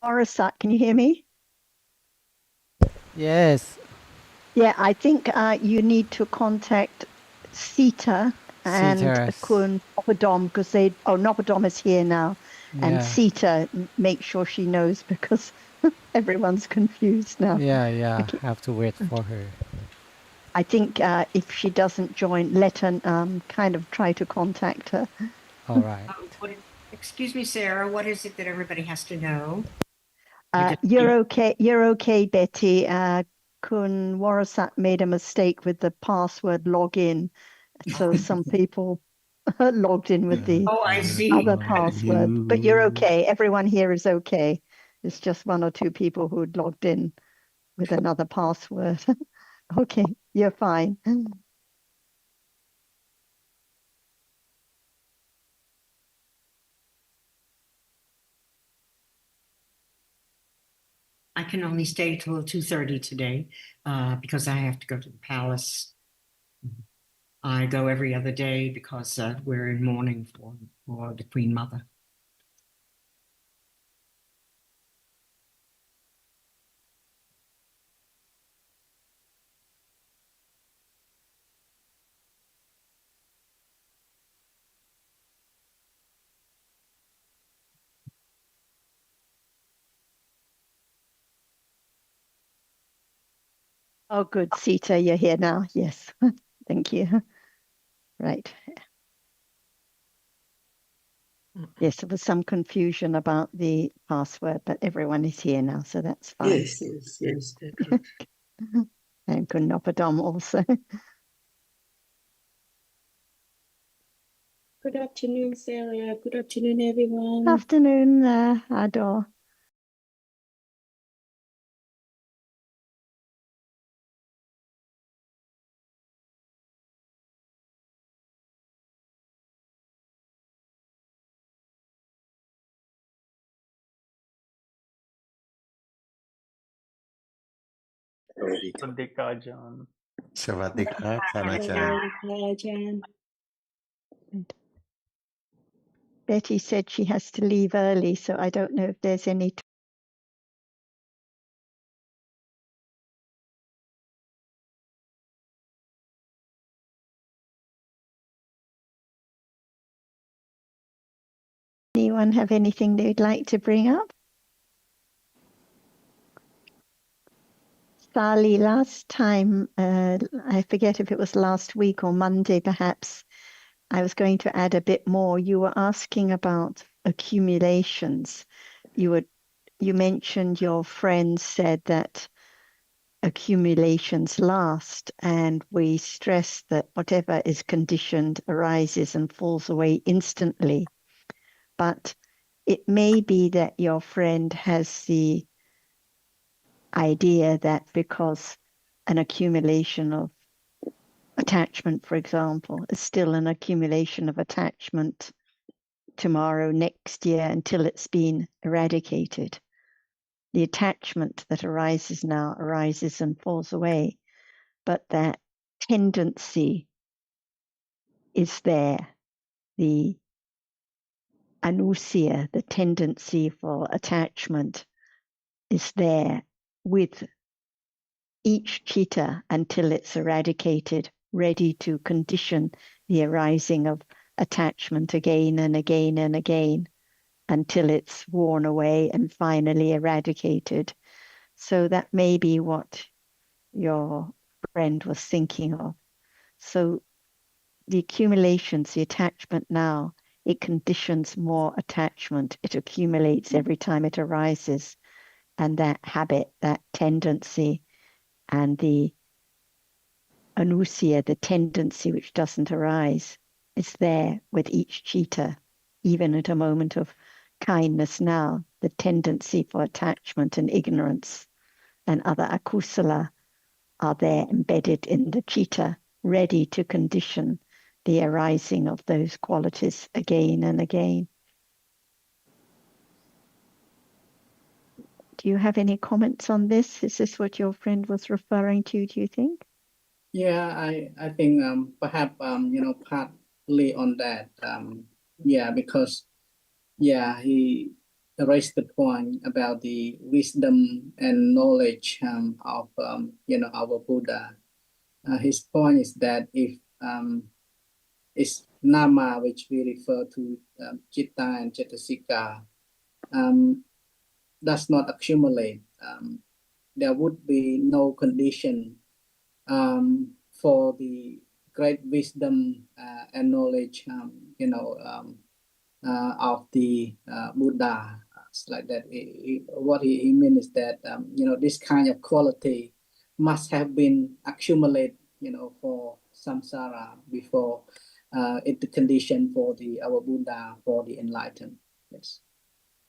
Arasat, can you hear me? Yes, Yeah, I think you need to contact Sita and Ceteris. Kun Nopadom because Nopadom is here now, and Yeah, Sita, make sure she knows because everyone's confused now. yeah. Okay, Have to wait okay. for her. I think if she doesn't join, let her kind of try to contact her. All right. Excuse me, Sarah, what is it that everybody has to know? I just, You're okay. You're okay, Betty. Kun Warasat made a mistake with the password login, so some people logged in with the oh, I see. other password. But you're okay. Everyone here is okay. It's just one or two people who logged in with another password. Okay, you're fine. I can only stay till 2:30 today because I have to go to the palace. I go every other day because we're in mourning for the Queen Mother. Oh, good, Sita, you're here now. Yes, thank you. Right. Yes, there was some confusion about the password, but everyone is here now, so that's fine. Yes, that's right. And Kunopadom also. Good afternoon, Sarah. Good afternoon, everyone. Afternoon, Ador. Swadika สวัสดีครับท่านอาจารย์ Betty said she has to leave early, so I don't know if there's any. Anyone have anything they'd like to bring up? Sally, last time, I forget if it was last week or Monday, perhaps, I was going to add a bit more. You were asking about accumulations. You mentioned your friend said that accumulations last, and we stress that whatever is conditioned arises and falls away instantly. But it may be that your friend has the idea that because an accumulation of attachment, for example, is still an accumulation of attachment tomorrow, next year, until it's been eradicated. The attachment that arises now arises and falls away, but that tendency is there. The anusia, the tendency for attachment, is there with each chitta until it's eradicated, ready to condition the arising of attachment again and again and again until it's worn away and finally eradicated. So that may be what your friend was thinking of. So the accumulations, the attachment now, it conditions more attachment. It accumulates every time it arises. And that habit, that tendency, and the anusia, the tendency which doesn't arise, is there with each chitta, even at a moment of kindness now, the tendency for attachment and ignorance and other akusala are there embedded in the chitta, ready to condition the arising of those qualities again and again. Do you have any comments on this? Is this what your friend was referring to, do you think? Yeah, I think perhaps partly on that. Yeah, because he raised the point about the wisdom and knowledge of our Buddha. His point is that if it's nama, which we refer to chitta and cetasika, does not accumulate, there would be no condition for the great wisdom and knowledge, of the Buddha. It's like that. What he means is that this kind of quality must have been accumulated, for samsara before it's the condition for our Buddha for the enlightened. Yes.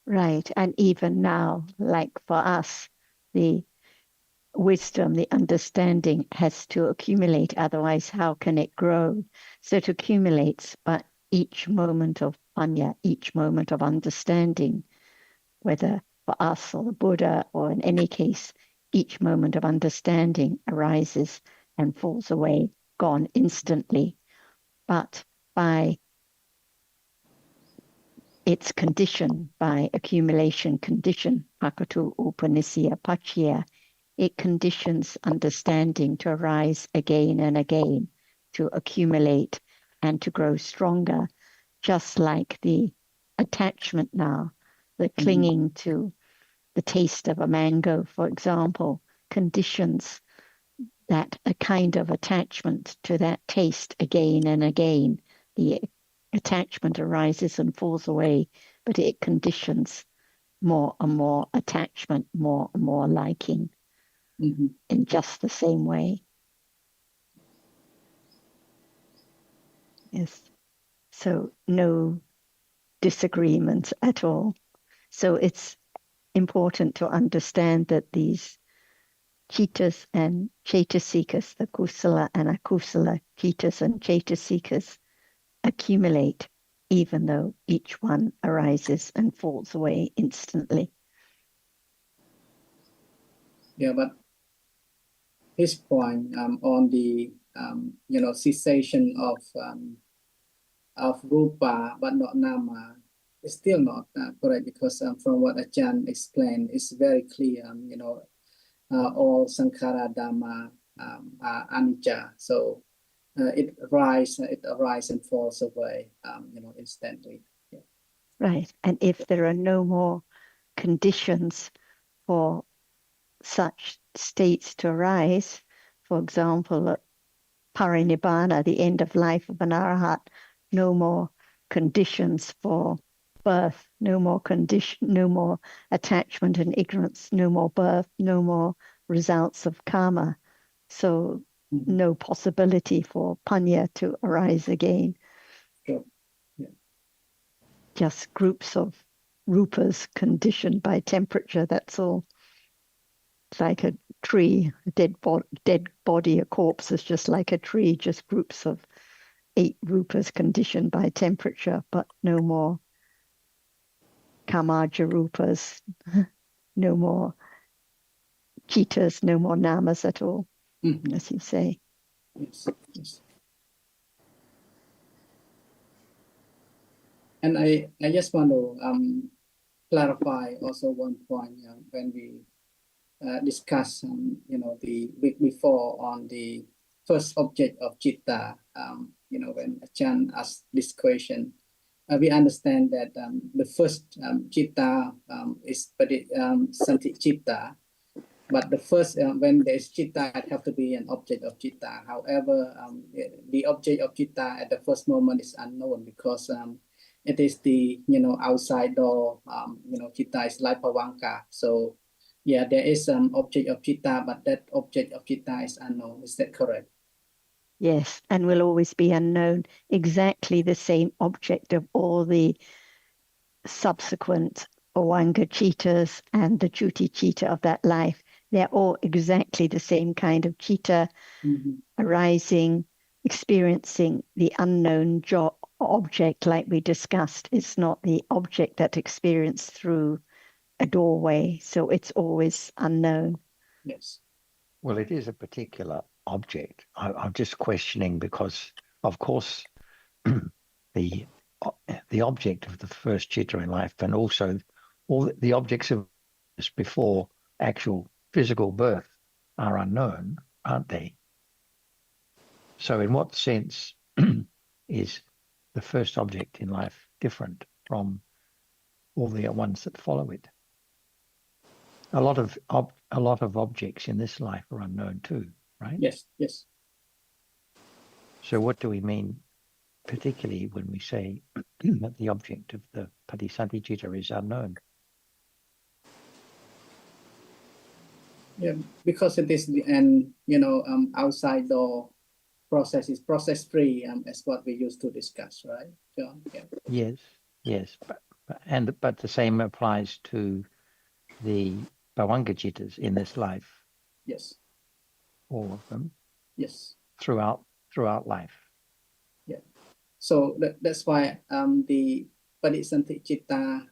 Right. And even now, like for us, the wisdom, the understanding has to accumulate. Otherwise, how can it grow? So it accumulates, but each moment of panya, each moment of understanding, whether for us or the Buddha, or in any case, each moment of understanding arises and falls away, gone instantly. But by its condition, by accumulation condition, pakatu upanisya pachya, it conditions understanding to arise again and again, to accumulate and to grow stronger, just like the attachment now, the clinging to the taste of a mango, for example, conditions that a kind of attachment to that taste again and again. The attachment arises and falls away, but it conditions more and more attachment, more and more liking in just the same way. Yes. So no disagreement at all. So it's important to understand that these chittas and cetasikas, the kusala and akusala chittas and cetasikas, accumulate even though each one arises and falls away instantly. Yeah, but his point on the cessation of rupa but not nama is still not correct, because from what Ajahn explained, it's very clear. All sankhara dhamma are anicca, so it arises and falls away, instantly. Yeah. Right. And if there are no more conditions for such states to arise, for example, at parinibbana, the end of life of an arahat, no more conditions for birth, no more condition, no more attachment and ignorance, no more birth, no more results of karma. So no possibility for panya to arise again. Sure. Yeah. Just groups of rupas conditioned by temperature, that's all. It's like a tree, a dead body, a corpse is just like a tree, just groups of 8 rupas conditioned by temperature, but no more kamaja rupas, no more chittas, no more namas at all, as you say. Yes. Yes. And I just want to clarify also one point when we discuss, the week before on the first object of citta. When Achan asked this question, we understand that the first citta is santi citta, but the first when there's citta, it have to be an object of citta. However, the object of citta at the first moment is unknown, because it is the outside door. Citta is like pavanka, so yeah, there is an object of citta, but that object of citta is unknown. Is that correct? Yes, and will always be unknown. Exactly the same object of all the subsequent Owanga cheetahs and the Chuti cheetah of that life. They're all exactly the same kind of cheetah, arising, experiencing the unknown object like we discussed. It's not the object that's experienced through a doorway, so it's always unknown. Yes. Well, it is a particular object. I'm just questioning because, of course, the object of the first chitta in life, and also all the objects of before actual physical birth are unknown, aren't they? So in what sense is the first object in life different from all the ones that follow it? A lot of objects in this life are unknown too, right? Yes, yes. So what do we mean, particularly when we say that the object of the Patisandhicitta is unknown? Yeah, because it is the end, outside door process is process free, as what we used to discuss, right, John? Yeah. Yes, but the same applies to the Bhavangacittas in this life, Yes, all of them, yes. throughout life. Yeah. So that's why the Patisandhicitta,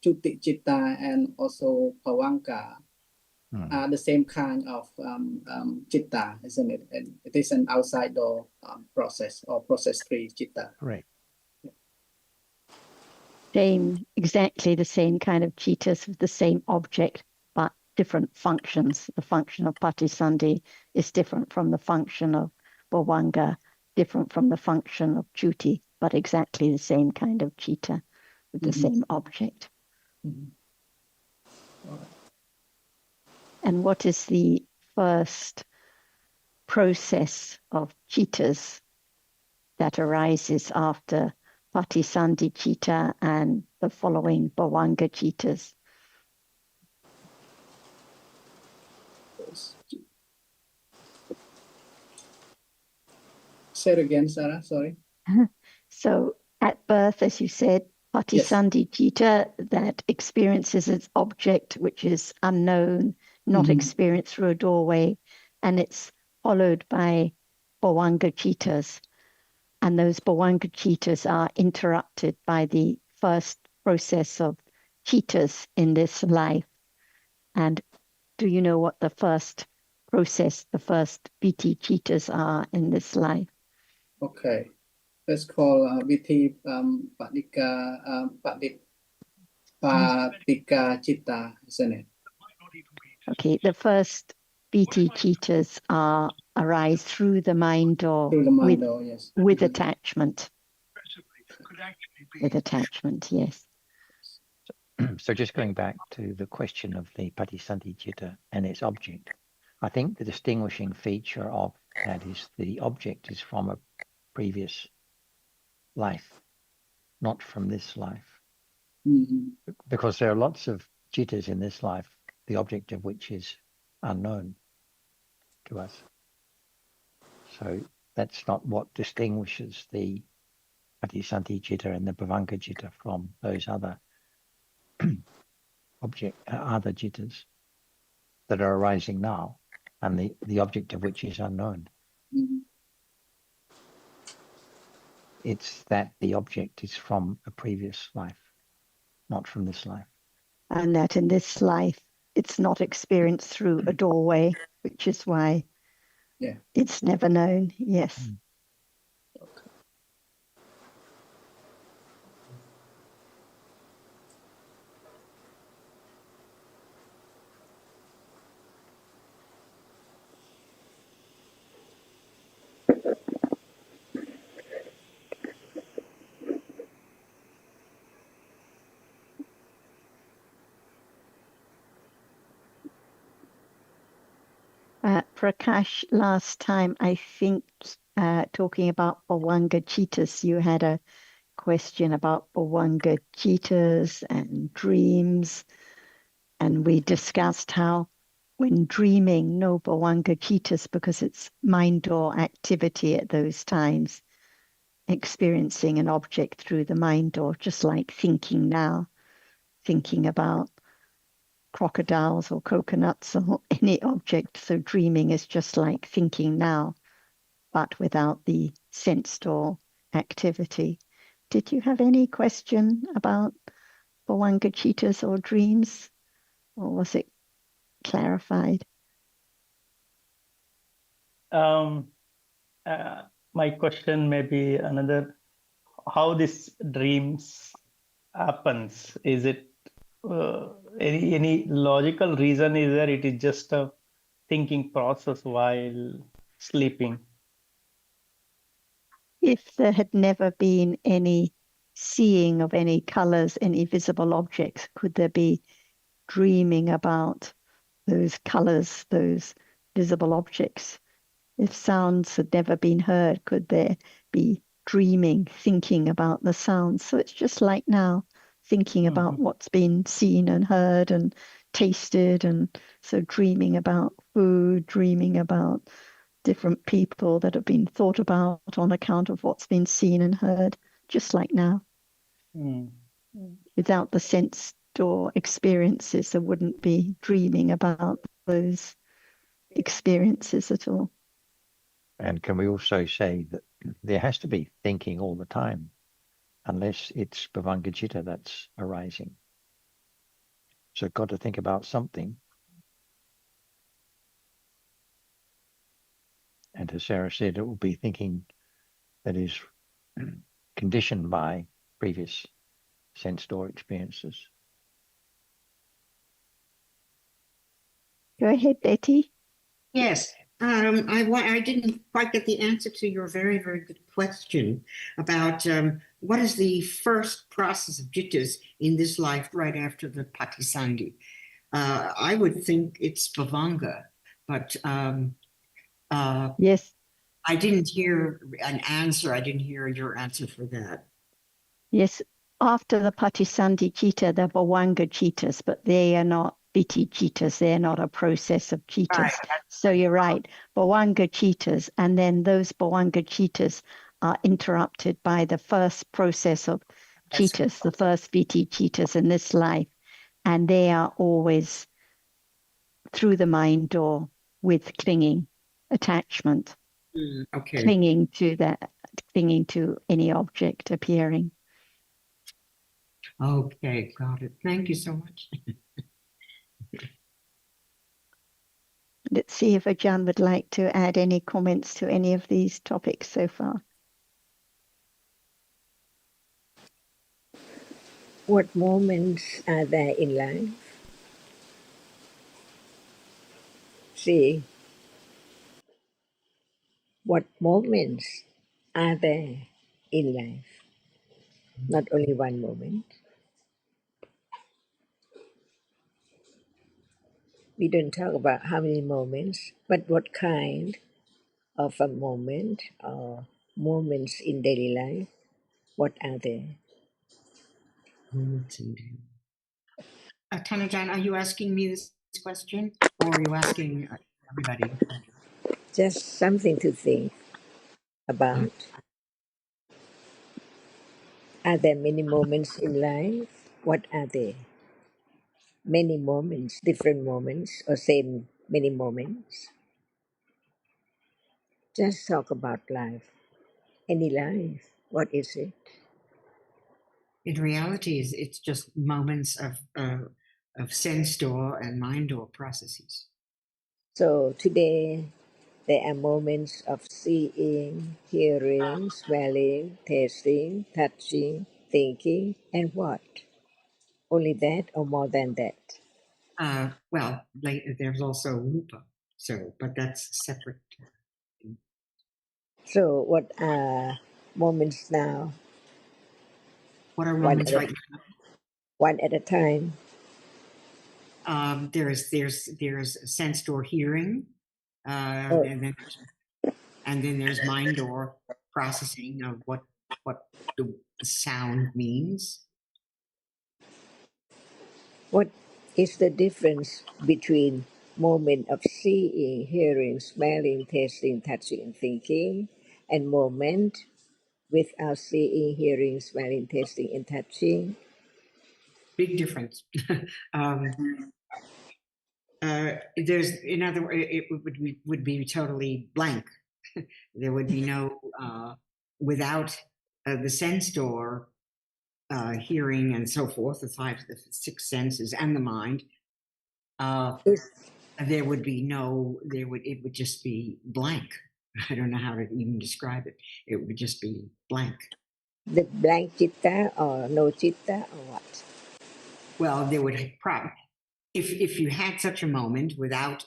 Chuti Citta, and also Bhavanka are the same kind of citta, isn't it? And it is an outside door process or process-free citta. Correct. Exactly the same kind of chittas with the same object, but different functions. The function of Patisandhi is different from the function of Bhavanga, different from the function of Chuti, but exactly the same kind of chitta with the same object. All right. And what is the first process of chittas that arises after Patisandhi chitta and the following Bhavanga chittas? Say it again, Sarah, sorry. So at birth, as you said, Patisandhi citta that experiences its object, which is unknown, not experienced through a doorway, and it's followed by Bhavanga chittas. And those Bhavanga chittas are interrupted by the first process of chittas in this life. And do you know what the first process, the first BT chittas are in this life? Okay. Let's call Viti Patika Citta, isn't it? Okay, the first BT chittas arise through the mind door Through the mind door, yes. with attachment. With attachment, yes. So just going back to the question of the Patisandhicitta and its object, I think the distinguishing feature of that is the object is from a previous life, not from this life. Because there are lots of chittas in this life, the object of which is unknown to us. So that's not what distinguishes the Patisandhicitta and the Bhavangacittta from those other other jittas that are arising now, and the object of which is unknown. It's that the object is from a previous life, not from this life. And that in this life, it's not experienced through a doorway, which is why it's never known. Yes. Prakash, last time, I think, talking about Bhavanga chittas, you had a question about Bhavanga chittas and dreams. And we discussed how when dreaming, no Bhavanga chittas because it's mind door activity at those times, experiencing an object through the mind door, just like thinking now, thinking about crocodiles or coconuts or any object. So dreaming is just like thinking now, but without the sense door activity. Did you have any question about Bhavanga chittas or dreams, or was it clarified? My question may be another, how these dreams happens? Is it any logical reason is there? It is just a thinking process while sleeping. If there had never been any seeing of any colors, any visible objects, could there be dreaming about those colors, those visible objects? If sounds had never been heard, could there be dreaming, thinking about the sounds? So it's just like now, thinking about what's been seen and heard and tasted. And so dreaming about food, dreaming about different people that have been thought about on account of what's been seen and heard, just like now. Without the sensed or experiences, there wouldn't be dreaming about those experiences at all. And can we also say that there has to be thinking all the time, unless it's Bhavanga Chitta that's arising. So got to think about something. And as Sarah said, it will be thinking that is conditioned by previous sensed or experiences. Go ahead, Betty. Yes, I didn't quite get the answer to your very, very good question about what is the first process of jittas in this life right after the patisandhi. I would think it's bhavanga, but Yes. I didn't hear an answer. I didn't hear your answer for that. Yes, after the Patisandhi Chitta, the Bhavanga Chittas, but they are not Viti Chittas. They're not a process of Chittas. Right. So you're right, Bhavanga Chittas, and then those Bhavanga Chittas are interrupted by the first process of Chittas, the first Viti Chittas in this life, and they are always through the mind door with clinging, attachment, Okay. clinging to any object appearing. Okay, got it. Thank you so much. Let's see if Ajahn would like to add any comments to any of these topics so far. What moments are there in life? See, what moments are there in life? Not only one moment. We don't talk about how many moments, but what kind of a moment or moments in daily life, what are they? Tanajan, are you asking me this question, or are you asking everybody? Just something to think about. Are there many moments in life? What are they? Many moments, different moments, or same many moments? Just talk about life. Any life, what is it? In reality, it's just moments of sense door and mind door processes. So today, there are moments of seeing, hearing, smelling, tasting, touching, thinking, and what? Only that or more than that? Well, there's also rupa, but that's separate. So what are moments now? What are moments right now? One at a time. There's sense door hearing, Oh. and then there's mind door processing of what the sound means. What is the difference between moment of seeing, hearing, smelling, tasting, touching, and thinking, and moment without seeing, hearing, smelling, tasting, and touching? Big difference. There's, in other words, it would be totally blank. There would be no without the sense door, hearing, and so forth, the six senses, and the mind. There would be no. It would just be blank. I don't know how to even describe it. It would just be blank. The blank chitta or no chitta or what? Well, there would probably, if you had such a moment without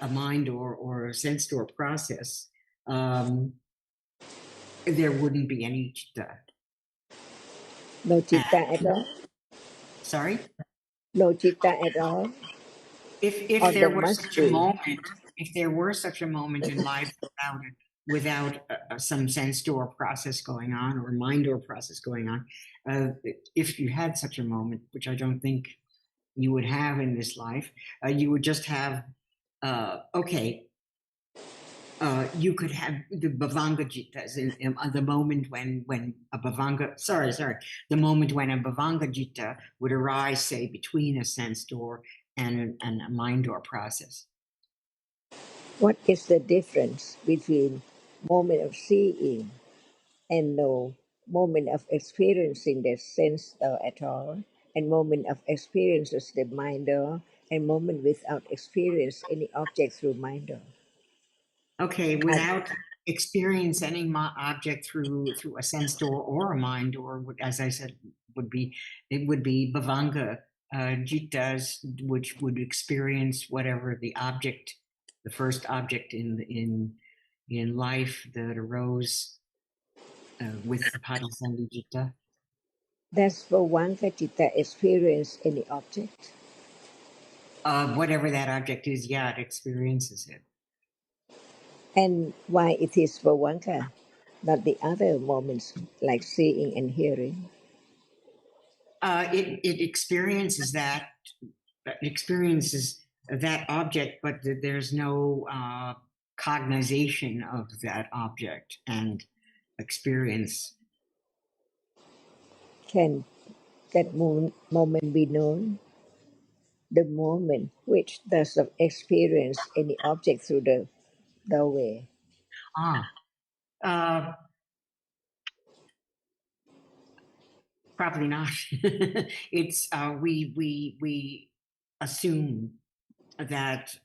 a mind or a sense or process, there wouldn't be any chitta. No chitta at all? Sorry? No chitta at all? If Or there there were must such a be? moment, if there were such a moment in life without some sense door process going on or mind door process going on, if you had such a moment, which I don't think you would have in this life, you would just have you could have the bhavanga jittas in the moment when a bhavanga, the moment when a bhavanga jitta would arise, say, between a sense door and a mind door process. What is the difference between moment of seeing and no moment of experiencing the sense at all, and moment of experiences the mind door, and moment without experience any object through mind door? Okay, without experience any object through a sense door or a mind door, as I said, would be bhavanga jittas, which would experience whatever the object, the first object in life that arose with the padisandhi jitta. Does bhavanga chitta experience any object? Whatever that object is, yeah, it experiences it. And why it is bhavanga, not the other moments like seeing and hearing? It experiences that object, but there's no cognization of that object and experience. Can that moment be known? The moment which does not experience any object through the doorway. Probably not. It's we assume that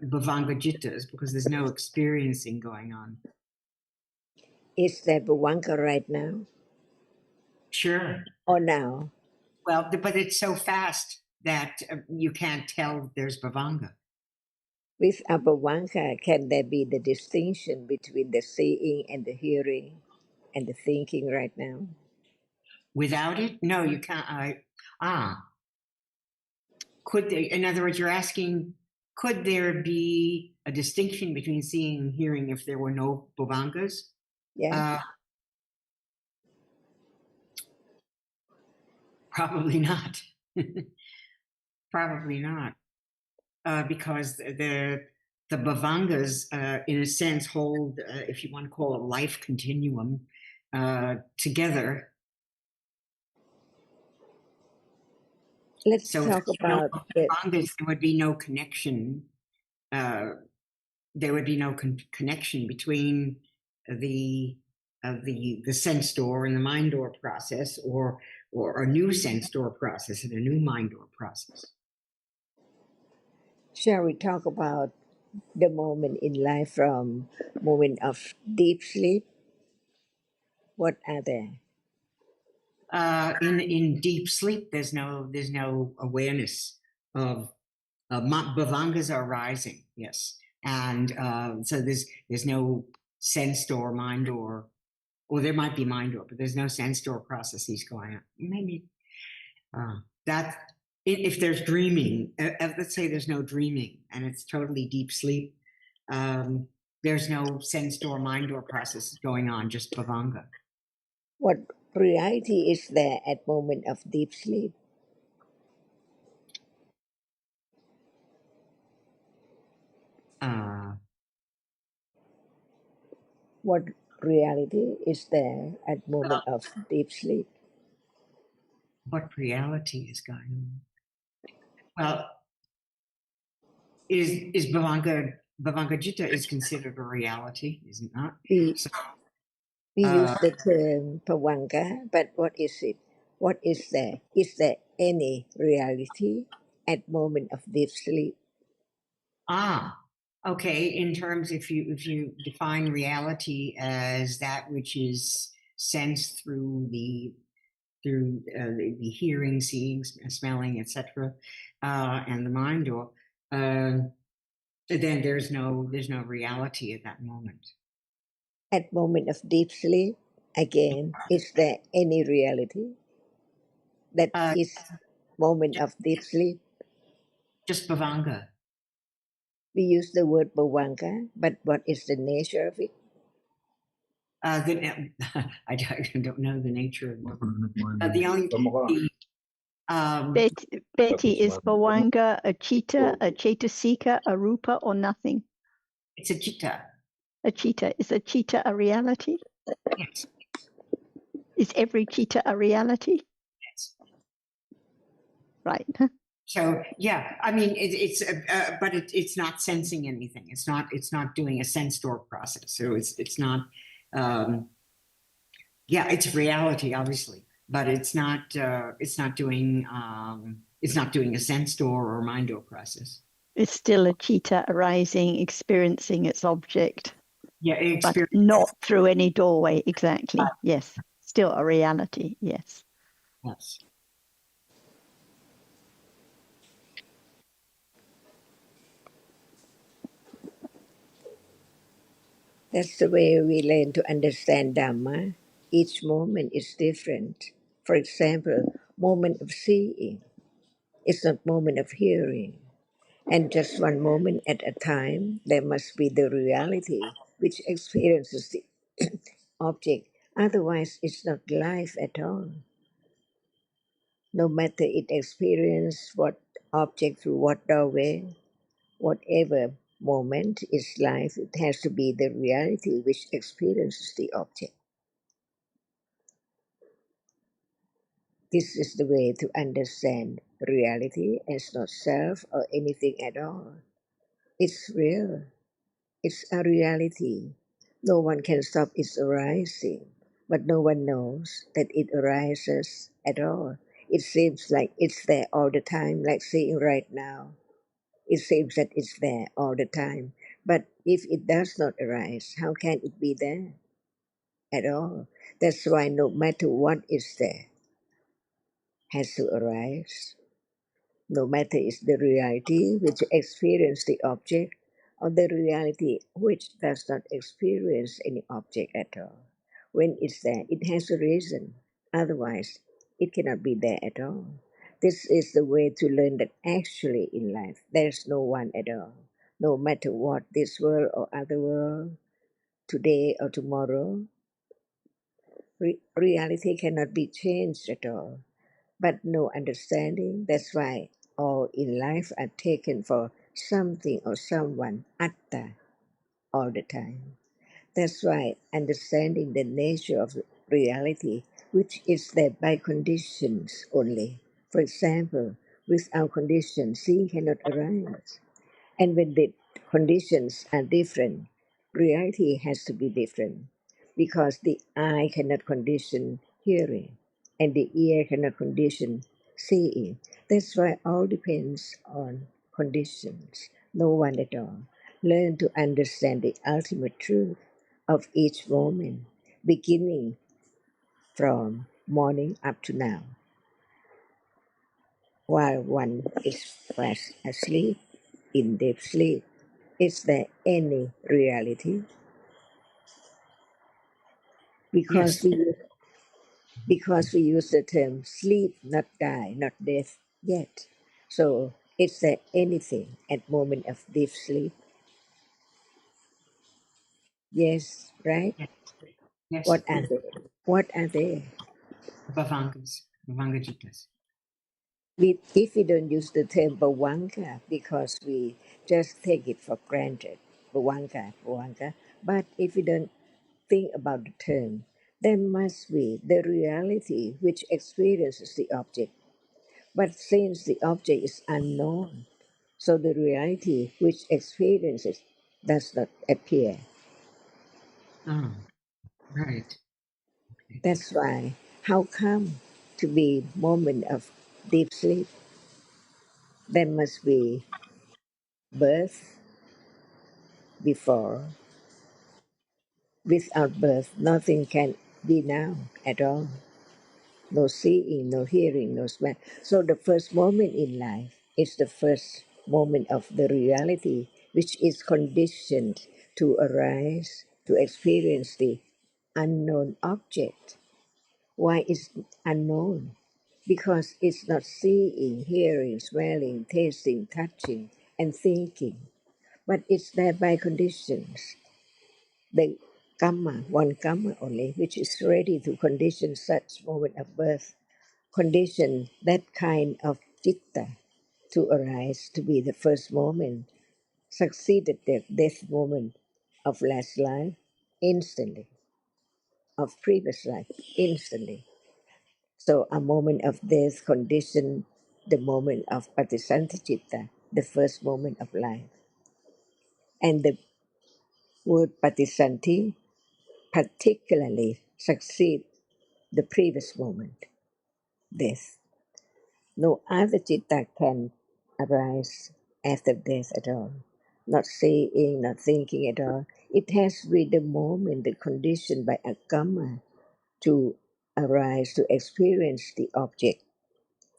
bhavanga jittas, because there's no experiencing going on. Is that bhavanga right now? Sure. Or now? Well, but it's so fast that you can't tell there's bhavanga. With a bhavanga, can there be the distinction between the seeing and the hearing and the thinking right now? Without it, no, you can't. Could there, in other words, you're asking, could there be a distinction between seeing and hearing if there were no bhavangas? Yeah. Probably not. Probably not. Because the bhavangas, in a sense, hold, if you want to call it, life continuum together. Let's talk about bhavangas, there would be no connection. There would be no connection between the sense door and the mind door process, or a new sense door process and a new mind door process. Shall we talk about the moment in life from moment of deep sleep? What are there? In deep sleep, there's no awareness of bhavangas are rising, yes, and so there's no sense door, mind door, or there might be mind door, but there's no sense door processes going on. Maybe that if there's dreaming, let's say there's no dreaming and it's totally deep sleep, there's no sense door, mind door processes going on, just bhavanga. What reality is there at moment of deep sleep? What reality is there at moment of deep sleep? What reality is going on? Well, is Bhavanga Jitta is considered a reality, is it not? We use the term bhavanga, but what is it? What is there? Is there any reality at moment of deep sleep? Okay. In terms, if you define reality as that which is sense through the hearing, seeing, smelling, etc., and the mind door, then there's no reality at that moment. At moment of deep sleep, again, is there any reality that is moment of deep sleep? Just bhavanga. We use the word bhavanga, but what is the nature of it? I don't know the nature of it. The only Betty, is Bhavanga a chitta, a chetasika, a rupa, or nothing? it's a chitta. A chitta. Is a chitta a reality? Yes. Is every chitta a reality? Yes. Right. So yeah, I mean but it's not sensing anything. It's not doing a sense door process. So it's not. Yeah, it's reality, obviously, but it's not doing a sense door or mind door process. It's still a chitta arising, experiencing its object, Yeah, but not through any doorway. Exactly. Yes. Still a reality. Yes. Yes. That's the way we learn to understand Dhamma. Each moment is different. For example, moment of seeing is not moment of hearing. And just one moment at a time, there must be the reality which experiences the object. Otherwise, it's not life at all. No matter it experiences what object through what doorway, whatever moment is life, it has to be the reality which experiences the object. This is the way to understand reality as not self or anything at all. It's real. It's a reality. No one can stop its arising, but no one knows that it arises at all. It seems like it's there all the time, like seeing right now. It seems that it's there all the time. But if it does not arise, how can it be there at all? That's why no matter what is there, has to arise. No matter is the reality which experiences the object or the reality which does not experience any object at all. When it's there, it has a reason. Otherwise, it cannot be there at all. This is the way to learn that actually in life there's no one at all. No matter what, this world or other world, today or tomorrow, reality cannot be changed at all. But no understanding. That's why all in life are taken for something or someone, atta, all the time. That's why understanding the nature of reality, which is there by conditions only. For example, without conditions, seeing cannot arise. And when the conditions are different, reality has to be different because the eye cannot condition hearing and the ear cannot condition seeing. That's why all depends on conditions, no one at all. Learn to understand the ultimate truth of each moment, beginning from morning up to now. While one is fast asleep, in deep sleep, is there any reality? Because Yes. we use the term sleep, not die, not death yet. So is there anything at moment of deep sleep? Yes, right? Yes. Yes. What are they? What are they? Bhavangas. Bhavanga chittas. If we don't use the term bhavanga because we just take it for granted, bhavanga. But if we don't think about the term, there must be the reality which experiences the object. But since the object is unknown, so the reality which experiences does not appear. Oh, right. That's why, how come to be moment of deep sleep, there must be birth before. Without birth, nothing can be now at all. No seeing, no hearing, no smell. So the first moment in life is the first moment of the reality, which is conditioned to arise, to experience the unknown object. Why is unknown? Because it's not seeing, hearing, smelling, tasting, touching, and thinking, but it's there by conditions. The karma, one karma only, which is ready to condition such moment of birth, condition that kind of citta to arise to be the first moment, succeeded the death moment of last life instantly, of previous life instantly. So a moment of death conditioned the moment of patisantichitta, the first moment of life. And the word patisanti particularly succeed the previous moment, death. No other citta can arise after death at all. Not seeing, not thinking at all. It has to be the moment, the condition by a karma to arise, to experience the object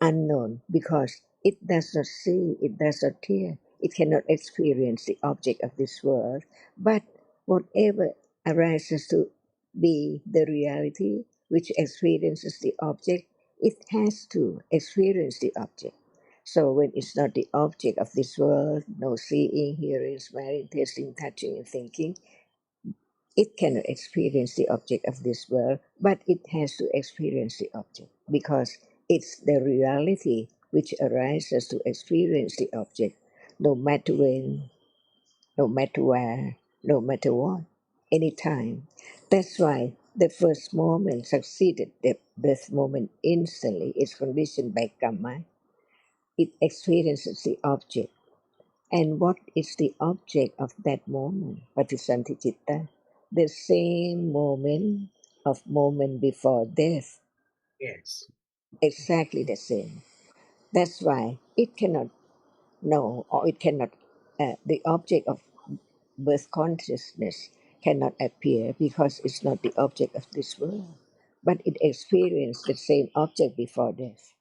unknown, because it does not see, it does not hear, it cannot experience the object of this world. But whatever arises to be the reality which experiences the object, it has to experience the object. So when it's not the object of this world, no seeing, hearing, smelling, tasting, touching, and thinking, it cannot experience the object of this world, but it has to experience the object because it's the reality which arises to experience the object, no matter when, no matter where, no matter what, anytime. That's why the first moment succeeded the birth moment instantly. It's conditioned by karma. It experiences the object. And what is the object of that moment, Patisantichitta? The same moment before death. Yes. Exactly the same. That's why it cannot know, or it cannot, the object of birth consciousness cannot appear because it's not the object of this world. But it experienced the same object before death,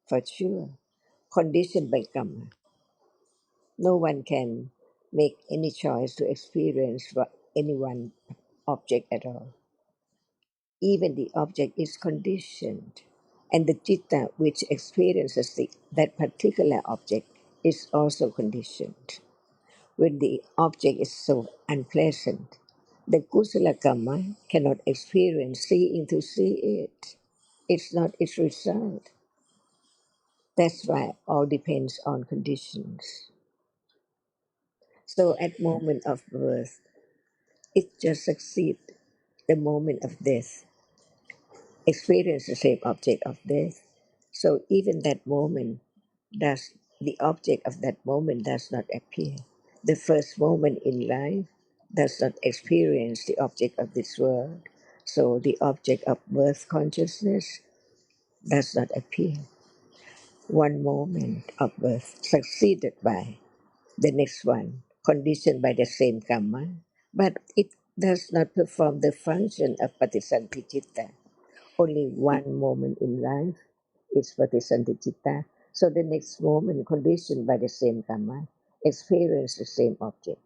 for sure. Conditioned by karma. No one can make any choice to experience for any one object at all. Even the object is conditioned, and the citta which experiences that particular object is also conditioned. When the object is so unpleasant, the kusala karma cannot experience seeing to see it. It's not its result. That's why all depends on conditions. So at moment of birth, it just succeeds the moment of death, experience the same object of death. So even that moment does the object of that moment does not appear. The first moment in life does not experience the object of this world. So the object of birth consciousness does not appear. One moment of birth succeeded by the next one, conditioned by the same karma, but it does not perform the function of patisantichitta. Only one moment in life is patisantichitta, so the next moment, conditioned by the same karma, experience the same object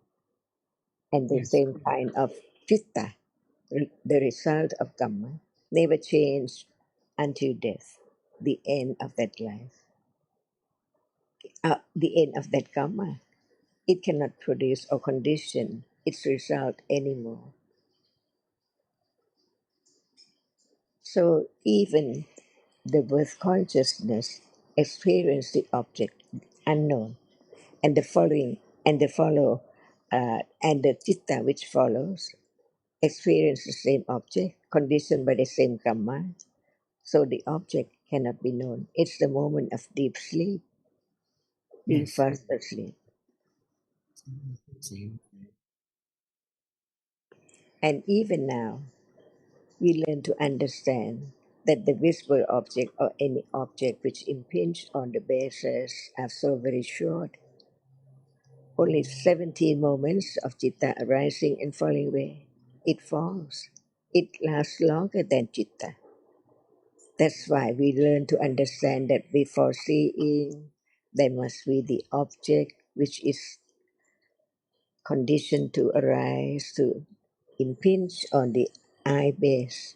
and the Yes. same kind of chitta, the result of karma, never change until death, the end of that life, the end of that karma. It cannot produce or condition its result anymore. So even the birth consciousness experience the object unknown, and the follow and the citta which follows experience the same object conditioned by the same karma. So the object cannot be known. It's the moment of deep sleep, being Yes. fast asleep. Same. And even now, we learn to understand that the visible object or any object which impinge on the bases are so very short, only 17 moments of citta arising and falling away. It falls. it lasts longer than citta. That's why we learn to understand that before seeing, there must be the object which is conditioned to arise, to impinge on the eye base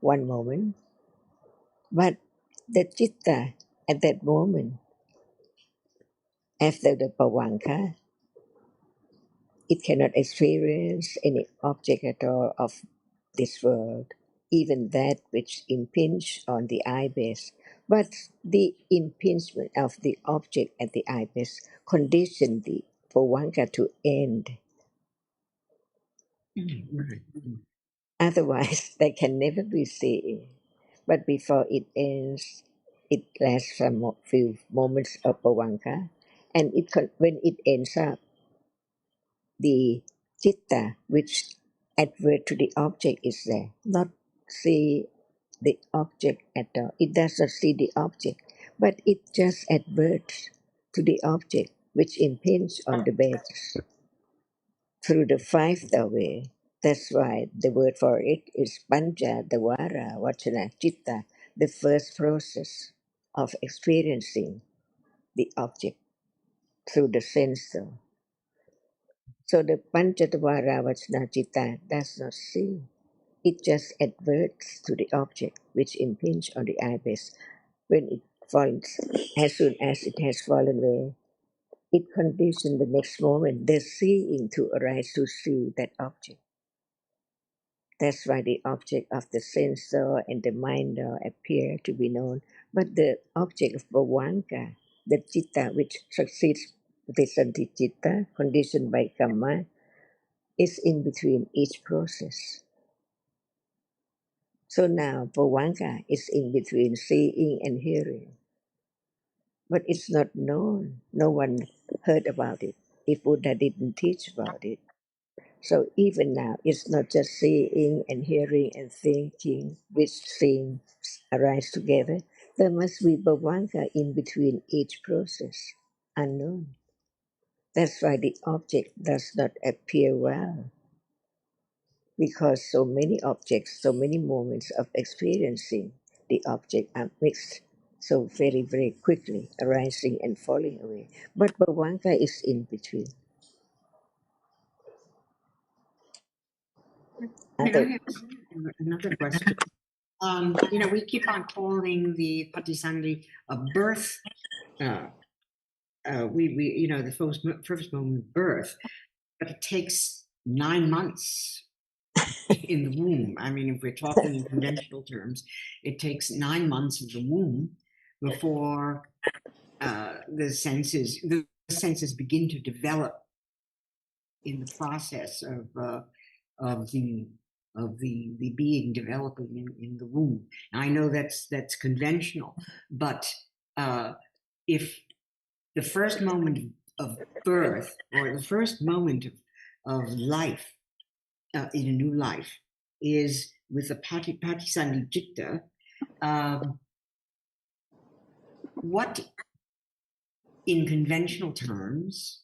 one moment. But the citta at that moment, after the pavanka, it cannot experience any object at all of this world, even that which impinge on the eye base. But the impingement of the object at the eye base condition the pavanka to end. Right. Otherwise, they can never be seen. But before it ends, it lasts some few moments of pavanka, and when it ends up, the citta, which advert to the object, is there. Not see the object at all. It does not see the object, but it just adverts to the object which impinges on the base through the fifth way. That's why the word for it is panja, dwara, vachana, citta, the first process of experiencing the object through the sense. So the Panchadvara Vachana Citta does not see. It just adverts to the object which impinges on the ibis. When it falls, as soon as it has fallen away, it conditions the next moment, the seeing to arise to see that object. That's why the object of the sensor and the mind appear to be known. But the object of Bhavanka, the citta which succeeds the Santi citta, conditioned by Kamma, is in between each process. So now Bhavanka is in between seeing and hearing. But it's not known. No one heard about it if Buddha didn't teach about it. So even now, it's not just seeing and hearing and thinking which seem arise together. There must be Bhavanka in between each process, unknown. That's why the object does not appear well, because so many objects, so many moments of experiencing the object are mixed so very, very quickly, arising and falling away. But Bhavanka is in between. I Other, have another question. We keep on calling the Patisandi a birth. The first moment of birth, but it takes 9 months in the womb. I mean, if we're talking in conventional terms, it takes 9 months of the womb before the senses begin to develop in the process of the being developing in the womb. And I know that's conventional, but if the first moment of birth or the first moment of life in a new life is with the Patisandi Citta, what in conventional terms,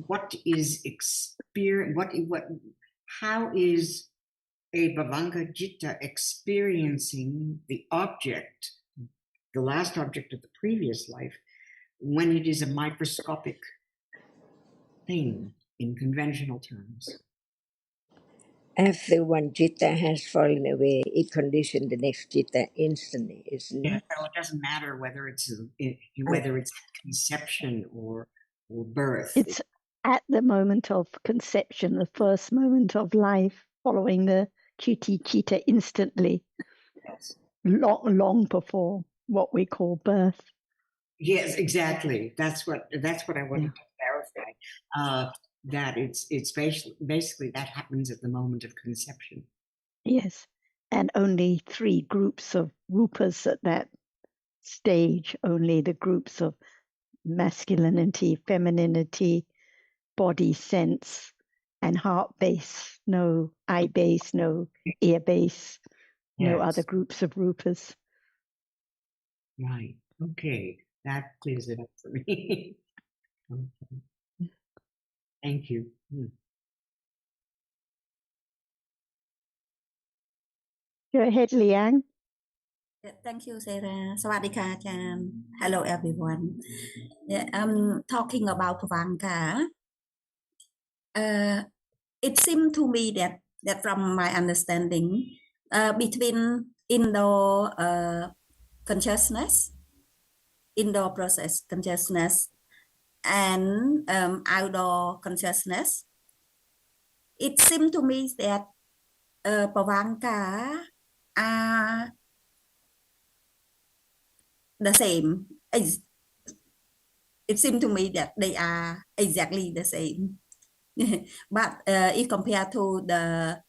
what is experience? How is a Bhavanka Citta experiencing the object, the last object of the previous life, when it is a microscopic thing in conventional terms? after one citta has fallen away, it conditions the next citta instantly, isn't it? So it doesn't matter whether it's conception or birth. It's at the moment of conception, the first moment of life, following the chitta instantly, Yes. long before what we call birth. Yes, exactly. That's what I wanted to clarify. That it's basically that happens at the moment of conception. Yes. And only 3 groups of rupas at that stage, only the groups of masculinity, femininity, body sense, and heart base, no eye base, no ear base, no Yes. other groups of rupas. Right. Okay. That clears it up for me. Okay. Thank you. Go ahead, Liang. Thank you, Sarah. Sawadika, Chan. Hello, everyone. Yeah, talking about Vanka. It seemed to me that from my understanding, between indoor consciousness, indoor process consciousness, and outdoor consciousness, it seemed to me that Pavanka are the same. It seemed to me that they are exactly the same. But if compared to the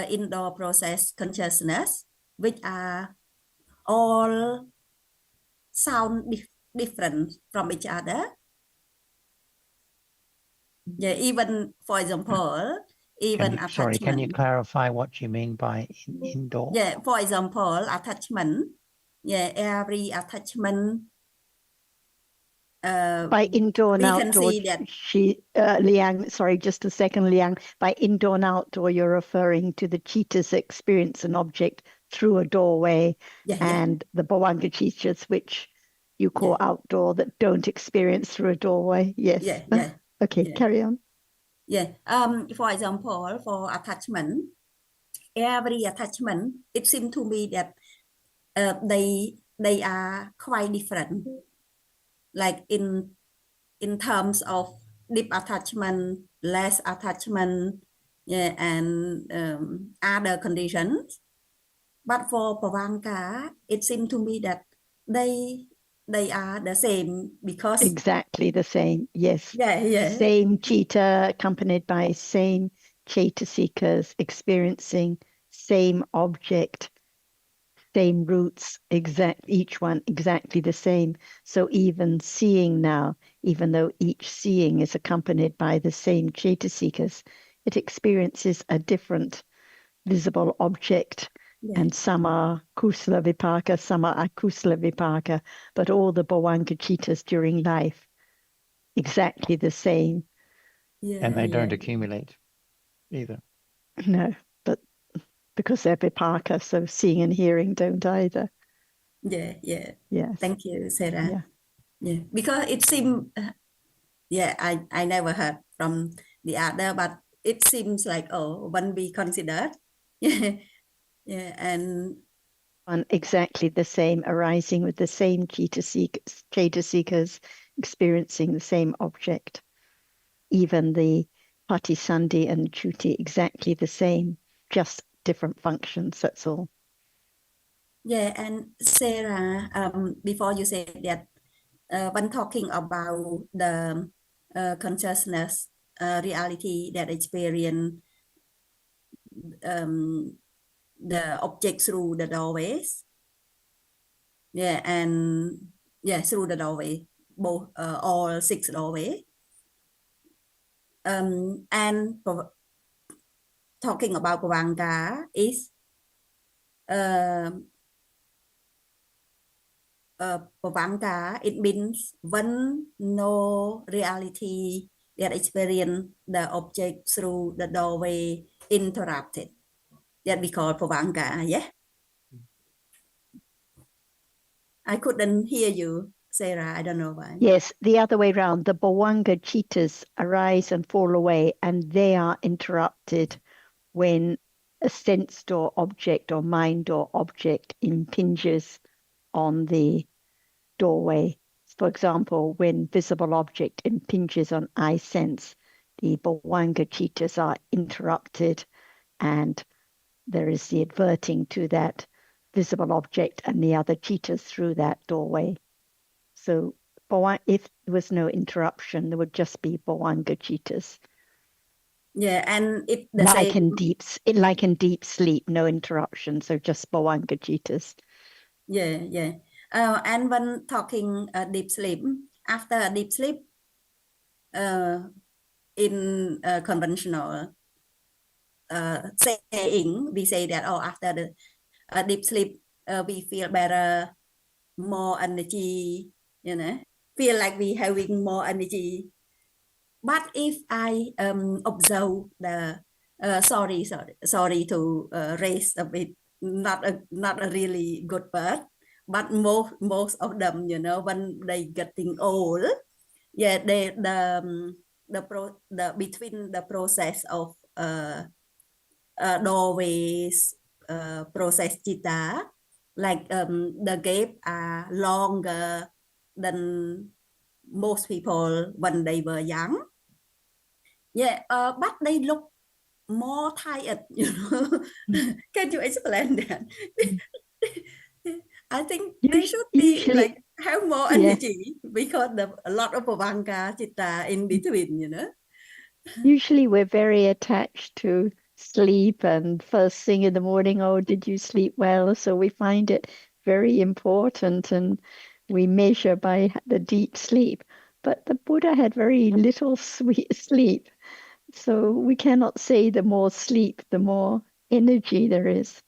indoor process consciousness, which are all sound different from each other. Yeah, even for example, even Sorry, can you attachment. clarify what you mean by indoor? Yeah, for example, attachment. Yeah, every attachment. By indoor and we outdoor, can see that Liang, sorry, just a second, Liang. By indoor and outdoor, you're referring to the cheetahs experience an object through a doorway, and the Bawanga cheetahs, which you call outdoor, that don't experience through a doorway. Yes. Okay, carry on. Yeah. For example, for attachment, every attachment, it seems to me that they are quite different. Like in terms of deep attachment, less attachment, and other conditions. But for Pavanka, it seems to me that they are the same because exactly the same. Yes. Yeah. Same cheetah accompanied by same cheetah seekers experiencing same object, same roots, each one exactly the same. So even seeing now, even though each seeing is accompanied by the same cheetah seekers, it experiences a different visible object. And some are kusala vipaka, some are akusala vipaka, but all the Bawanga cheetahs during life, exactly the same. And they don't accumulate either. No, but because they're vipaka, so seeing and hearing don't either. Yeah. Yes. Thank you, Sarah. Yeah. Because it seems, I never heard from the other, but it seems like, when we considered, and exactly the same, arising with the same cheetah seekers, experiencing the same object. Even the Patisandi and Chuti, exactly the same, just different functions, that's all. Yeah, and Sarah, before you said that, when talking about the consciousness reality that experience the object through the doorways, and through the doorway, both all 6 doorway, and talking about Pavanga is Pavanga, it means when no reality that experience the object through the doorway interrupted. That we call Pavanga, yeah? I couldn't hear you, Sarah. I don't know why. Yes, the other way around. The Bawanga cheetahs arise and fall away, and they are interrupted when a sensed or object or mind or object impinges on the doorway. For example, when visible object impinges on eye sense, the Bawanga cheetahs are interrupted, and there is the adverting to that visible object and the other cheetahs through that doorway. So if there was no interruption, there would just be Bawanga cheetahs. Yeah, and it like in deep sleep, no interruption, so just Bawanga cheetahs. Yeah. And when talking deep sleep, after deep sleep, in conventional saying, we say that after the deep sleep, we feel better, more energy, feel like we having more energy. But if I observe the sorry to raise a bit not a really good bird, but most of them, you know, when they getting old, yeah, the between the process of doorways, process chitta, like the gap are longer than most people when they were young. Yeah, but they look more tired, you know. Can you explain that? I think they should be Usually, like have more yeah. energy because a lot of Pavanga Chitta in between, you know. Usually we're very attached to sleep and first thing in the morning, oh, did you sleep well? So we find it very important and we measure by the deep sleep. But the Buddha had very little sweet sleep. So we cannot say the more sleep, the more energy there is.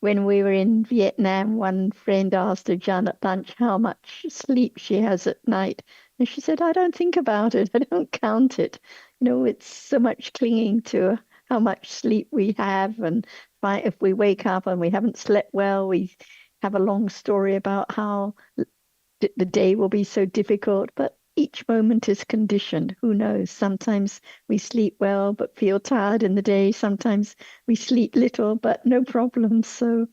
When we were in Vietnam, one friend asked Ajahn at lunch how much sleep she has at night. And she said, I don't think about it. I don't count it. You know, it's so much clinging to how much sleep we have. And if we wake up and we haven't slept well, we have a long story about how the day will be so difficult. But each moment is conditioned. Who knows? Sometimes we sleep well but feel tired in the day. Sometimes we sleep little but no problem. So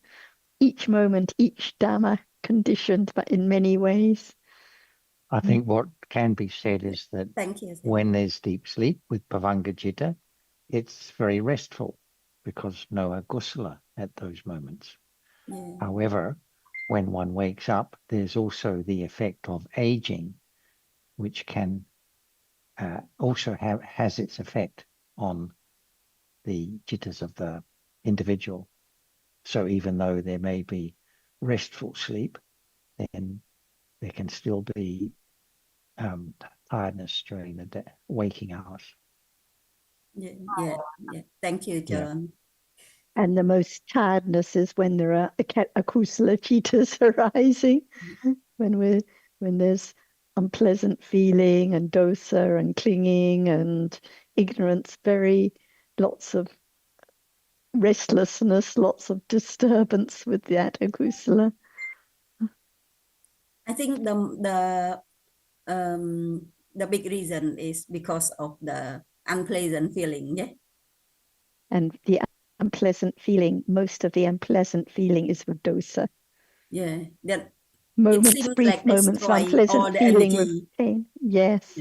each moment, each Dhamma conditioned, but in many ways. I think what can be said is that Thank you. when there's deep sleep with Bhavanga Citta, it's very restful because no agusala at those moments. Yeah. However, when one wakes up, there's also the effect of aging, which can also has its effect on the jittas of the individual. So even though there may be restful sleep, then there can still be tiredness during the waking hours. Yeah. Thank you, John. And the most tiredness is when there are akusala chittas arising, when there's unpleasant feeling and dosa and clinging and ignorance, lots of restlessness, lots of disturbance with that akusala. I think the big reason is because of the unpleasant feeling, yeah. And the unpleasant feeling, most of the unpleasant feeling is with dosa. Yeah, that Moments, brief like moments of destroy all unpleasant the feeling energy. with pain. Yes.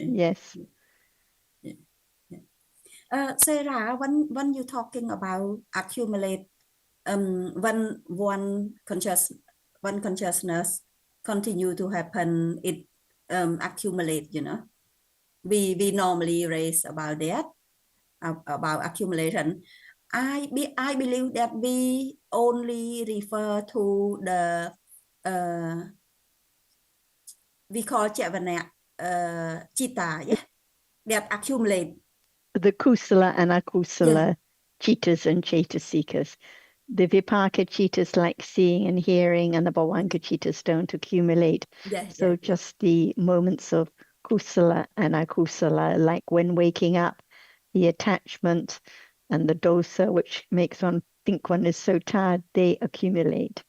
Sarah, when you're talking about accumulate, when one consciousness continue to happen, it accumulate, you know. We normally raise about that, about accumulation. I believe that we only refer to the we call Chavana Chitta, yeah, that accumulate. The kusala and akusala chittas and chaitasikas. The vipaka chittas like seeing and hearing, and the bhavanga chittas don't accumulate. So just the moments of kusala and akusala, like when waking up, the attachment and the dosa, which makes one think one is so tired, they accumulate.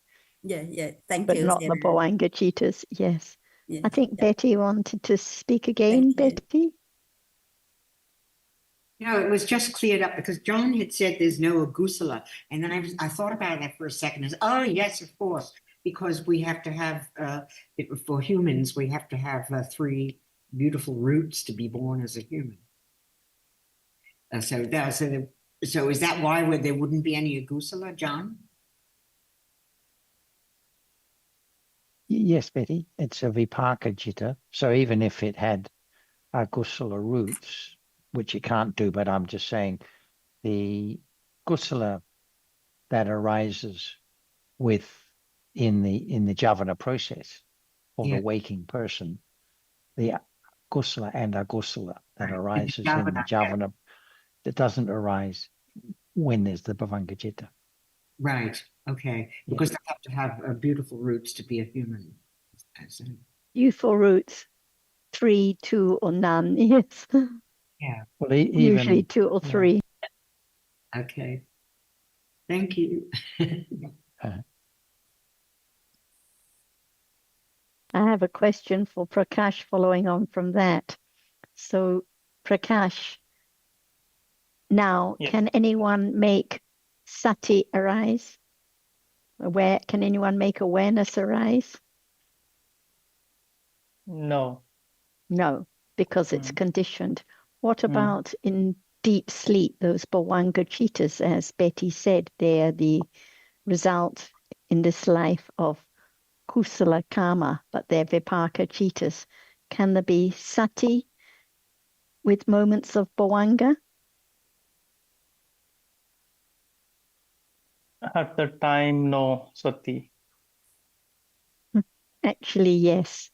Thank but you. But not Sarah. the bhavanga chittas, yes. I think Betty wanted to speak again, Thank you. Betty? No, it was just cleared up because John had said there's no agusala. And then I thought about that for a second. As, oh, yes, of course, because we have to have, for humans, we have to have 3 beautiful roots to be born as a human. So is that why there wouldn't be any agusala, John? Yes, Betty, it's a vipaka citta. So even if it had agusala roots, which it can't do, but I'm just saying the gusala that arises in the javana process for the waking person, the gusala and agusala that arises in the javana, that doesn't arise when there's the bhavanga citta. Right. Okay. Because they have to have beautiful roots to be a human. Youthful roots, 3, 2, or none. Yes. Yeah. Well, usually 2 or 3. Okay. Thank you. I have a question for Prakash following on from that. So, Prakash, now, Yes. can anyone make sati arise? Can anyone make awareness arise? No. No, because it's Mm. conditioned. What Mm. about in deep sleep, those Bhavanga cheetahs, as Betty said, they're the result in this life of kusala karma, but they're vipaka cheetahs. Can there be sati with moments of Bhavanga? At the time, no, Sati. Actually, yes.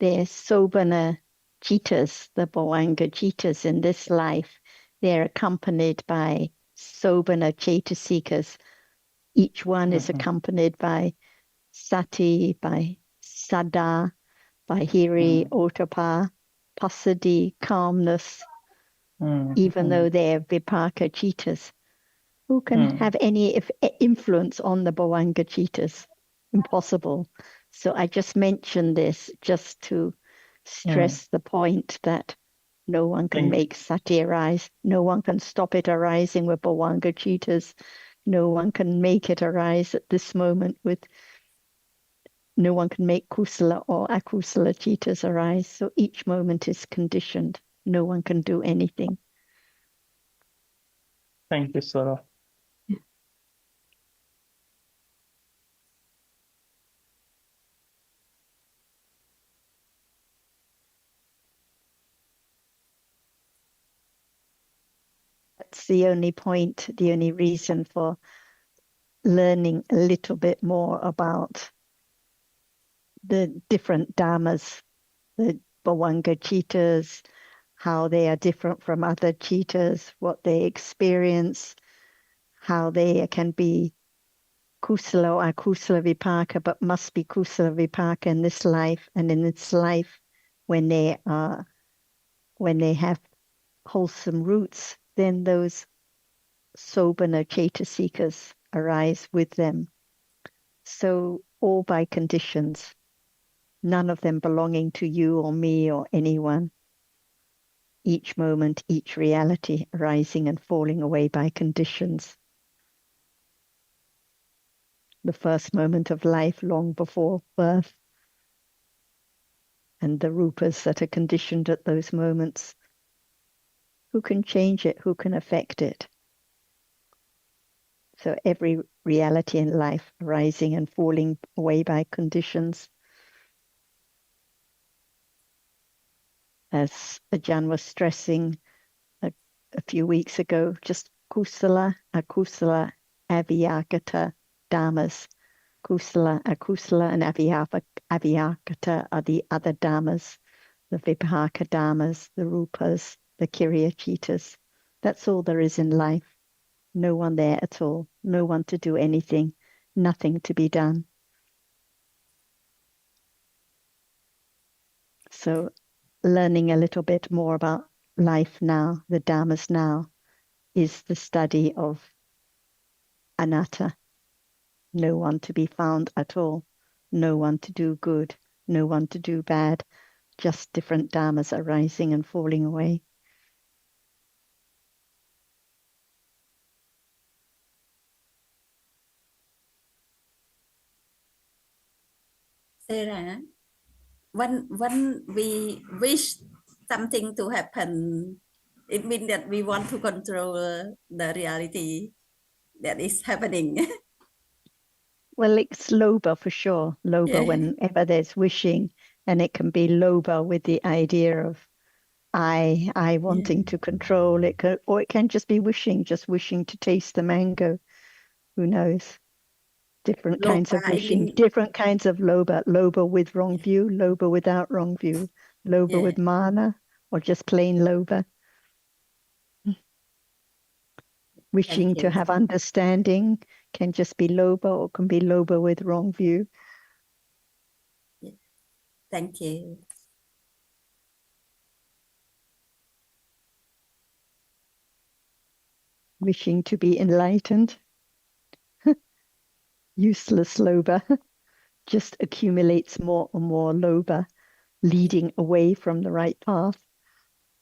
They're sobana cheetahs, the Bhavanga cheetahs in this life. They're accompanied by sobana chetasikas. Each one is Mhm. accompanied by sati, by sada, by hiri, otapa, pasadi, calmness, even though they're vipaka cheetahs. Who can have any influence on the Bhavanga cheetahs? Impossible. So I just mentioned this just to stress the point that no one can make sati arise. No one can stop it arising with Bhavanga cheetahs. No one can make it arise at this moment with, no one can make kusala or akusala cheetahs arise. So each moment is conditioned. No one can do anything. Thank you, Sora. That's the only point, the only reason for learning a little bit more about the different dhammas, the Bhavanga cheetahs, how they are different from other cheetahs, what they experience, how they can be kusala or akusala vipaka, but must be kusala vipaka in this life, and in this life when they have wholesome roots, then those sobana chetasikas arise with them. So all by conditions, none of them belonging to you or me or anyone. Each moment, each reality arising and falling away by conditions. The first moment of life long before birth, and the rupas that are conditioned at those moments. Who can change it? Who can affect it? So every reality in life arising and falling away by conditions. As Ajahn was stressing a few weeks ago, just kusala, akusala, avyagata dhammas. Kusala, akusala, and avyagata are the other dhammas, the vipaka dhammas, the rupas, the kiriya cheetahs. That's all there is in life. No one there at all. No one to do anything. Nothing to be done. So learning a little bit more about life now, the dhammas now, is the study of anatta. No one to be found at all. No one to do good. No one to do bad. Just different dhammas arising and falling away. Sarah, when we wish something to happen, it means that we want to control the reality that is happening. Well, it's loba for sure. Loba Yeah. whenever there's wishing, and it can be loba with the idea of I wanting to control it, or it can just be wishing to taste the mango. Who knows? Different kinds of Loba, I wishing, mean, different kinds of loba with wrong view, loba without wrong view, loba with mana, or just plain loba. Wishing thank to you. have understanding can just be loba or can be loba with wrong view. Thank you. Wishing to be enlightened. useless lobha just accumulates more and more lobha, leading away from the right path.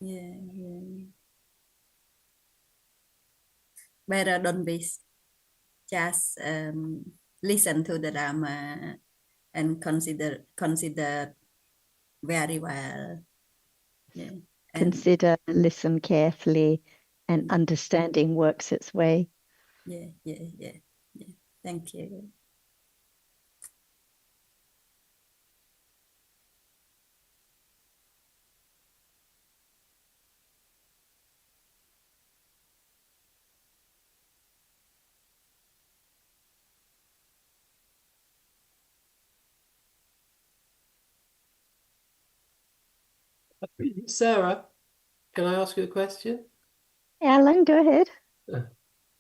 Yeah. Better don't be just listen to the Dhamma and consider very well. Yeah. And Consider, listen carefully, and understanding works its way. yeah. Thank you. Sarah, can I ask you a question? Alan, go ahead.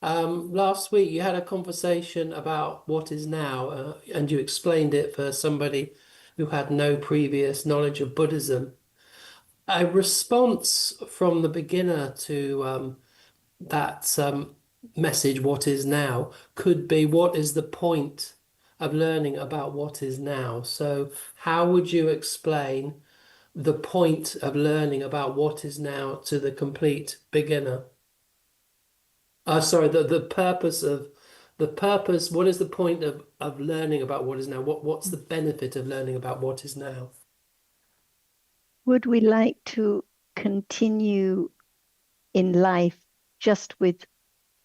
Last week you had a conversation about what is now, and you explained it for somebody who had no previous knowledge of Buddhism. A response from the beginner to that message, what is now, could be, what is the point of learning about what is now? So how would you explain the point of learning about what is now to the complete beginner? Sorry, the purpose, what is the point of learning about what is now? What's the benefit of learning about what is now? Would we like to continue in life just with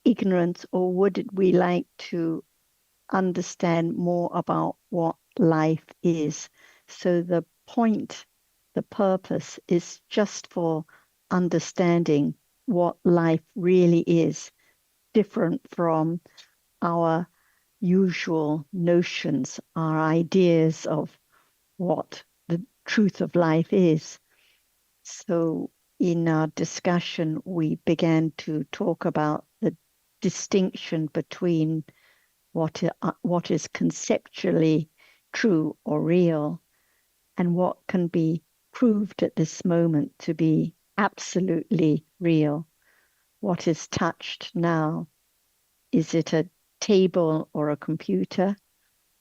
ignorance, or would we like to understand more about what life is? So the point, the purpose is just for understanding what life really is, different from our usual notions, our ideas of what the truth of life is. So in our discussion, we began to talk about the distinction between what is conceptually true or real and what can be proved at this moment to be absolutely real. What is touched now? Is it a table or a computer,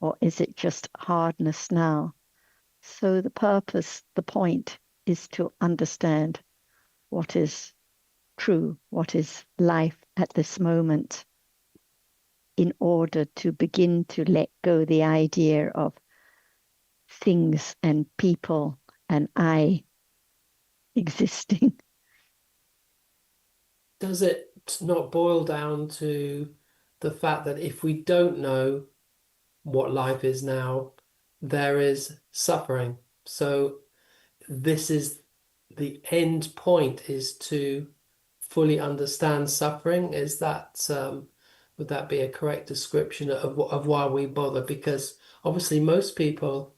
or is it just hardness now? So the purpose, the point is to understand what is true, what is life at this moment, in order to begin to let go the idea of things and people and I existing. Does it not boil down to the fact that if we don't know what life is now, there is suffering? So this is the end point, is to fully understand suffering. Is that would that be a correct description of why we bother? Because obviously most people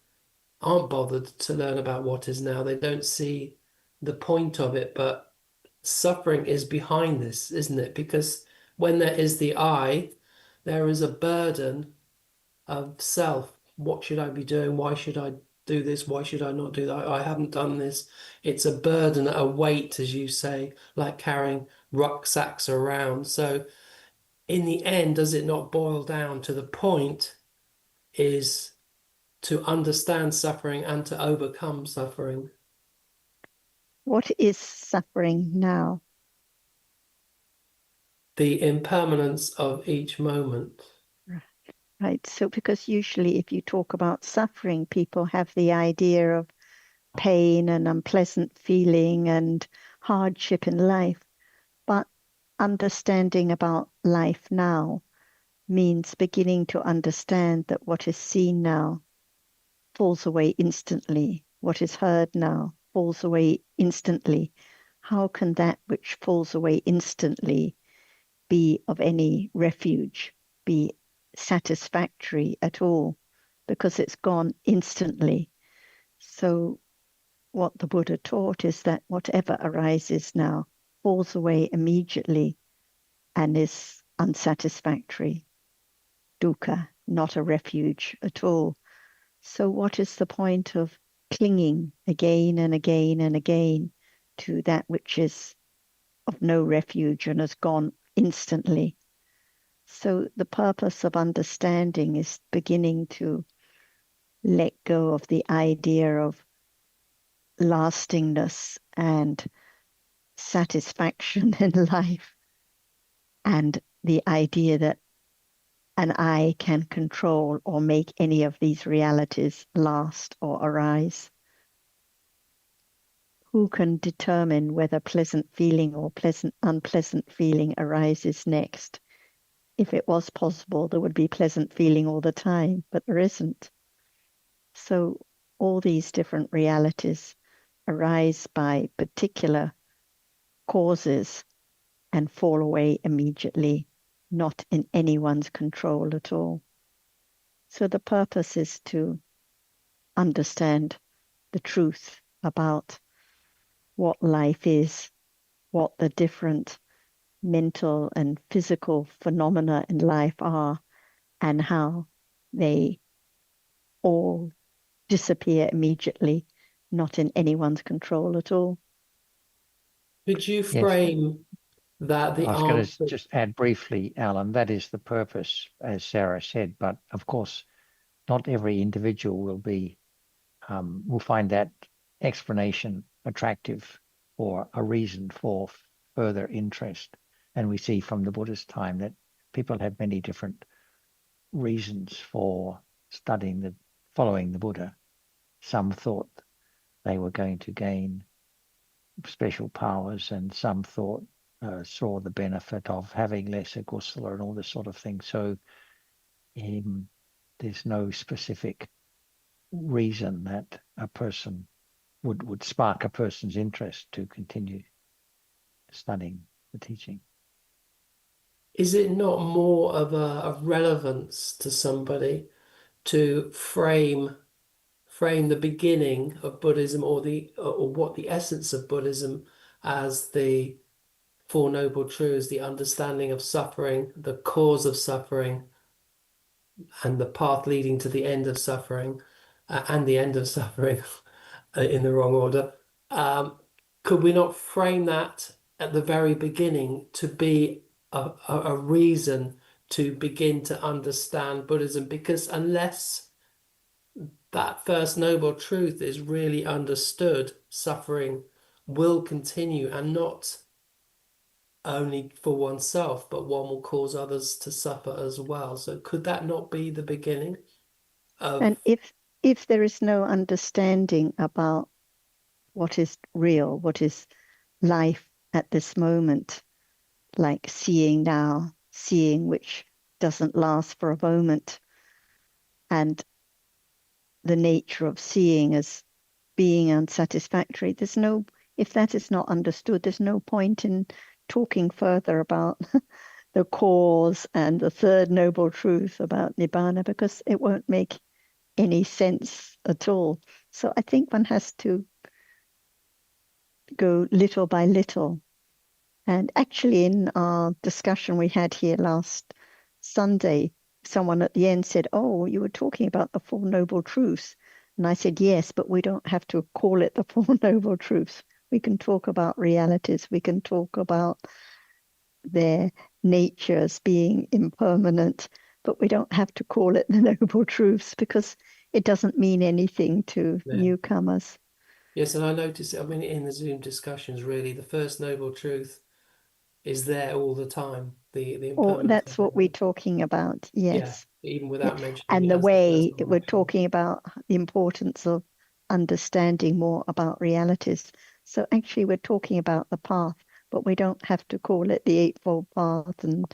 aren't bothered to learn about what is now. They don't see the point of it, but suffering is behind this, isn't it? Because when there is the I, there is a burden of self. What should I be doing? Why should I do this? Why should I not do that? I haven't done this. It's a burden, a weight, as you say, like carrying rucksacks around. So in the end, does it not boil down to the point is to understand suffering and to overcome suffering? What is suffering now? The impermanence of each moment. Right. So, because usually if you talk about suffering, people have the idea of pain and unpleasant feeling and hardship in life. But understanding about life now means beginning to understand that what is seen now falls away instantly. What is heard now falls away instantly. How can that which falls away instantly be of any refuge, be satisfactory at all? Because it's gone instantly. So what the Buddha taught is that whatever arises now falls away immediately and is unsatisfactory, dukkha, not a refuge at all. So what is the point of clinging again and again and again to that which is of no refuge and has gone instantly? So the purpose of understanding is beginning to let go of the idea of lastingness and satisfaction in life, and the idea that an I can control or make any of these realities last or arise. Who can determine whether pleasant feeling or unpleasant feeling arises next? If it was possible, there would be pleasant feeling all the time, but there isn't. So all these different realities arise by particular causes and fall away immediately, not in anyone's control at all. So the purpose is to understand the truth about what life is, what the different mental and physical phenomena in life are, and how they all disappear immediately, not in anyone's control at all. Could you Yes. frame that the I was going answer? to just add briefly, Alan, that is the purpose, as Sarah said, but of course, not every individual will find that explanation attractive or a reason for further interest. And we see from the Buddha's time that people have many different reasons for following the Buddha. Some thought they were going to gain special powers, and some saw the benefit of having lesser kusala and all this sort of thing. So there's no specific reason that a person would spark a person's interest to continue studying the teaching. Is it not more of a relevance to somebody to frame the beginning of Buddhism or what the essence of Buddhism as the Four Noble Truths, the understanding of suffering, the cause of suffering, and the path leading to the end of suffering, and the end of suffering in the wrong order. Could we not frame that at the very beginning to be a reason to begin to understand Buddhism? Because unless that first noble truth is really understood, suffering will continue, and not only for oneself, but one will cause others to suffer as well. So could that not be the beginning of... And if there is no understanding about what is real, what is life at this moment, like seeing now, seeing which doesn't last for a moment, and the nature of seeing as being unsatisfactory, if that is not understood, there's no point in talking further about the cause and the third noble truth about Nibbana, because it won't make any sense at all. So I think one has to go little by little. And actually, in our discussion we had here last Sunday, someone at the end said, "Oh, you were talking about the Four Noble Truths." And I said, "Yes, but we don't have to call it the Four Noble Truths. We can talk about realities. We can talk about their natures being impermanent, but we don't have to call it the Noble Truths, because it doesn't mean anything to newcomers." Yes, and I noticed, I mean, in the Zoom discussions, really, the first noble truth is there all the time. The Or impermanence. that's what we're talking about, yes. Yeah, even without mentioning And it the as the first way noble we're truth. talking about the importance of understanding more about realities. So actually we're talking about the path, but we don't have to call it the Eightfold Path and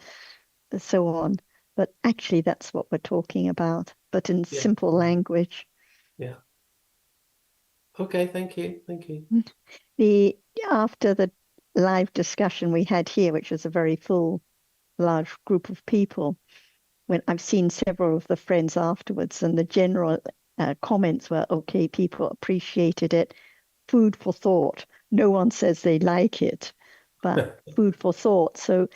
so on. But actually that's what we're talking about, but in simple language. Yeah. Okay, thank you. Thank you. After the live discussion we had here, which was a very full, large group of people, when I've seen several of the friends afterwards, and the general comments were, okay, people appreciated it. Food for thought. No one says they like it, but food for thought. So,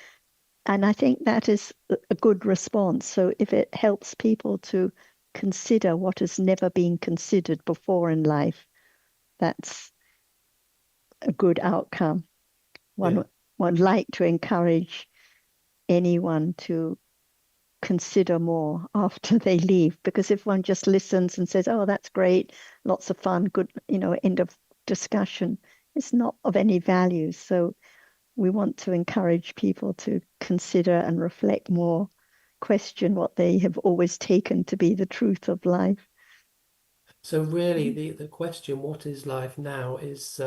and I think that is a good response. So if it helps people to consider what has never been considered before in life, that's a good outcome. One would like to encourage anyone to consider more after they leave, because if one just listens and says, oh, that's great, lots of fun, good, end of discussion, it's not of any value. So we want to encourage people to consider and reflect more, question what they have always taken to be the truth of life. So really, the question, what is life now, is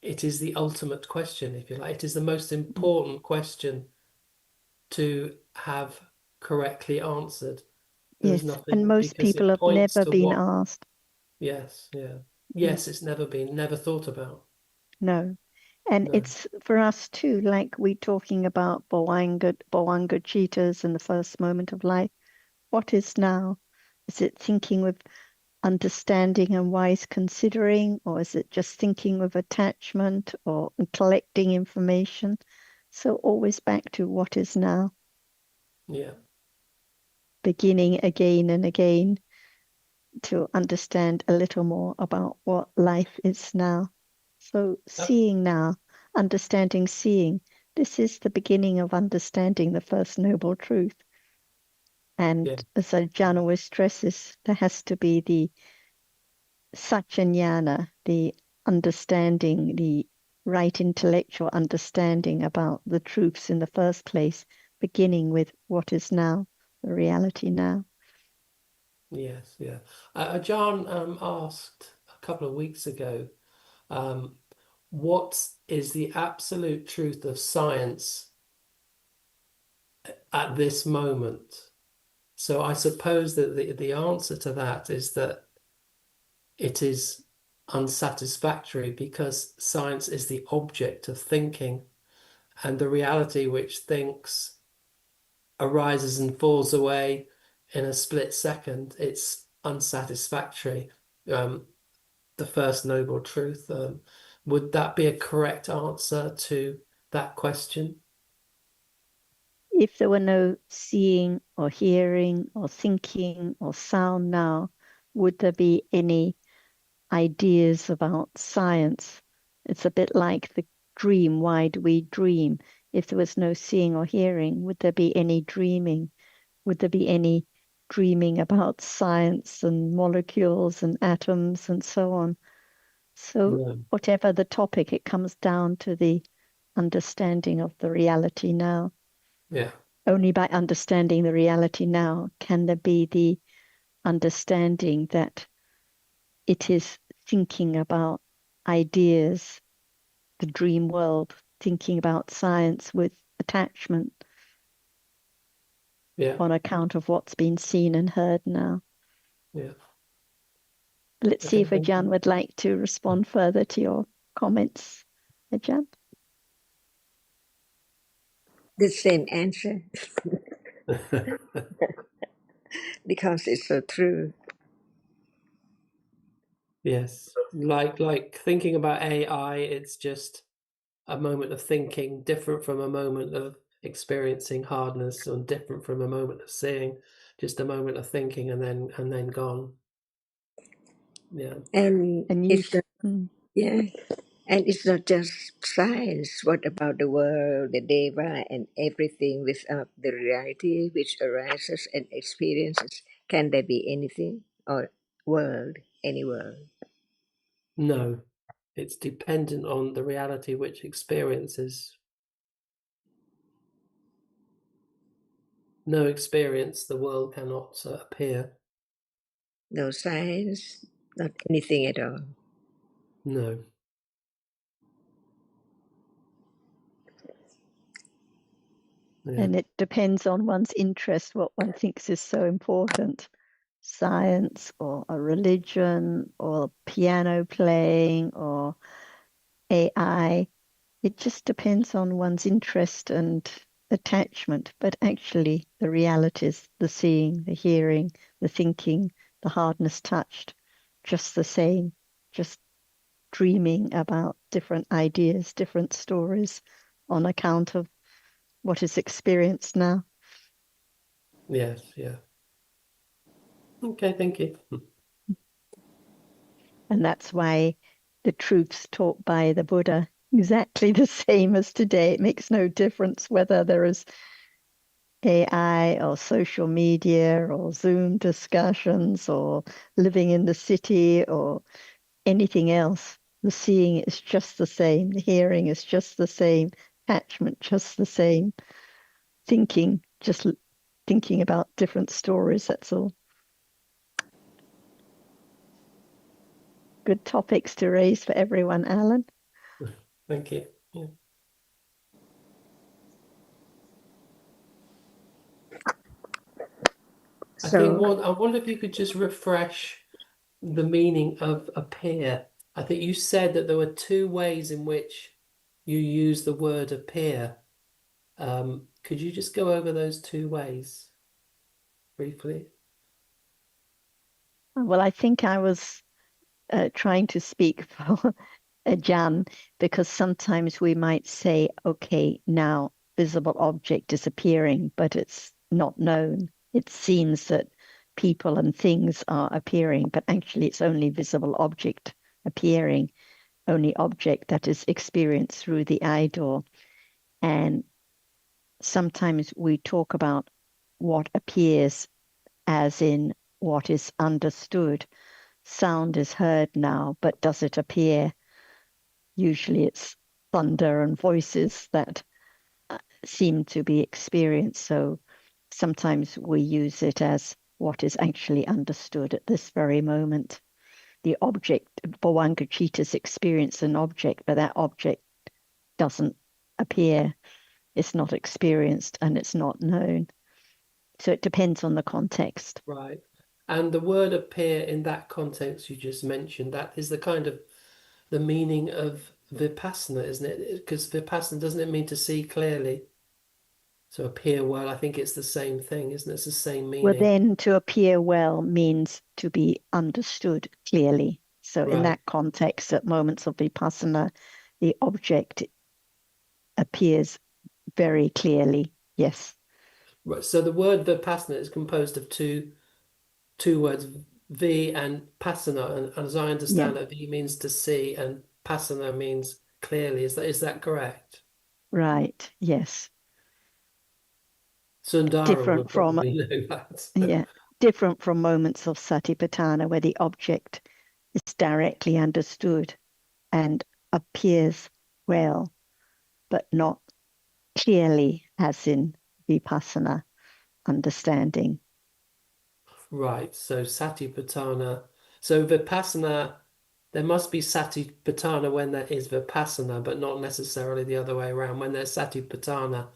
it is the ultimate question, if you like. It is the most important question to have correctly answered. There is Yes, nothing, and most because people it have points never to been what. asked. Yes, yeah. Yes, it's never thought about. No. And No. it's for us too, like we're talking about Bawanga cheetahs in the first moment of life. What is now? Is it thinking with understanding and wise considering, or is it just thinking with attachment or collecting information? So always back to what is now, Yeah. beginning again and again to understand a little more about what life is now. So seeing now, understanding seeing, this is the beginning of understanding the first noble truth. And Yeah. as Ajahn always stresses, there has to be the Satchanyana, the understanding, the right intellectual understanding about the truths in the first place, beginning with what is now, the reality now. Yes, yeah. John asked a couple of weeks ago, what is the absolute truth of science at this moment? So I suppose that the answer to that is that it is unsatisfactory, because science is the object of thinking, and the reality which thinks arises and falls away in a split second. It's unsatisfactory. The first noble truth. Would that be a correct answer to that question? If there were no seeing or hearing or thinking or sound now, would there be any ideas about science? It's a bit like the dream. Why do we dream? If there was no seeing or hearing, would there be any dreaming? Would there be any dreaming about science and molecules and atoms and so on? So, No. whatever the topic, it comes down to the understanding of the reality now. Yeah. Only by understanding the reality now can there be the understanding that it is thinking about ideas, the dream world, thinking about science with attachment Yeah. on account of what's been seen and heard now. Yeah. Let's see Okay, if thank Ajahn you. would like to respond further to your comments. Ajahn? The same answer because it's so true. Yes. Like thinking about AI, it's just a moment of thinking, different from a moment of experiencing hardness, or different from a moment of seeing, just a moment of thinking and then gone. Yeah. And And you, it's not, yeah, and it's not just science. What about the world, the deva, and everything without the reality which arises and experiences? Can there be anything or world, any world? No, it's dependent on the reality which experiences. No experience, the world cannot appear. No science, not anything at all. No. Yeah. and it depends on one's interest, what one thinks is so important. Science or a religion or piano playing or AI. It just depends on one's interest and attachment. But actually, the realities, the seeing, the hearing, the thinking, the hardness touched, just the same, just dreaming about different ideas, different stories on account of what is experienced now. Yes, yeah. Okay, thank you. And that's why the truths taught by the Buddha exactly the same as today. It makes no difference whether there is AI or social media or Zoom discussions or living in the city or anything else. The seeing is just the same. The hearing is just the same. Attachment just the same. Thinking, just thinking about different stories, that's all. Good topics to raise for everyone, Alan. Thank you. Yeah. I think I wonder if you could just refresh the meaning of appear. I think you said that there were two ways in which you use the word appear. Could you just go over those two ways briefly? Well, I think I was trying to speak for Jan, because sometimes we might say, okay, now visible object is appearing, but it's not known. It seems that people and things are appearing, but actually it's only visible object appearing, only object that is experienced through the eye door. And sometimes we talk about what appears as in what is understood. Sound is heard now, but does it appear? Usually it's thunder and voices that seem to be experienced. So sometimes we use it as what is actually understood at this very moment. The object, Bhavangachita's experience an object, but that object doesn't appear, it's not experienced, and it's not known. So it depends on the context. Right. And the word appear in that context you just mentioned, that is the kind of the meaning of vipassana, isn't it? Because vipassana, doesn't it mean to see clearly? So appear well, I think it's the same thing, isn't it? It's the same Well, meaning. then to appear well means to be understood clearly. So in Right. that context, at moments of vipassana, the object appears very clearly. Yes. Right. So the word vipassana is composed of two words, V and passana, and as I understand Yeah. it, V means to see and passana means clearly. Is that correct? Right. Yes. Sundara Different would from probably know that. yeah, different from moments of satipatthana where the object is directly understood and appears well, but not clearly, as in vipassana understanding. Right. So satipatthana. So vipassana, there must be satipatthana when there is vipassana, but not necessarily the other way around. When there's satipatthana,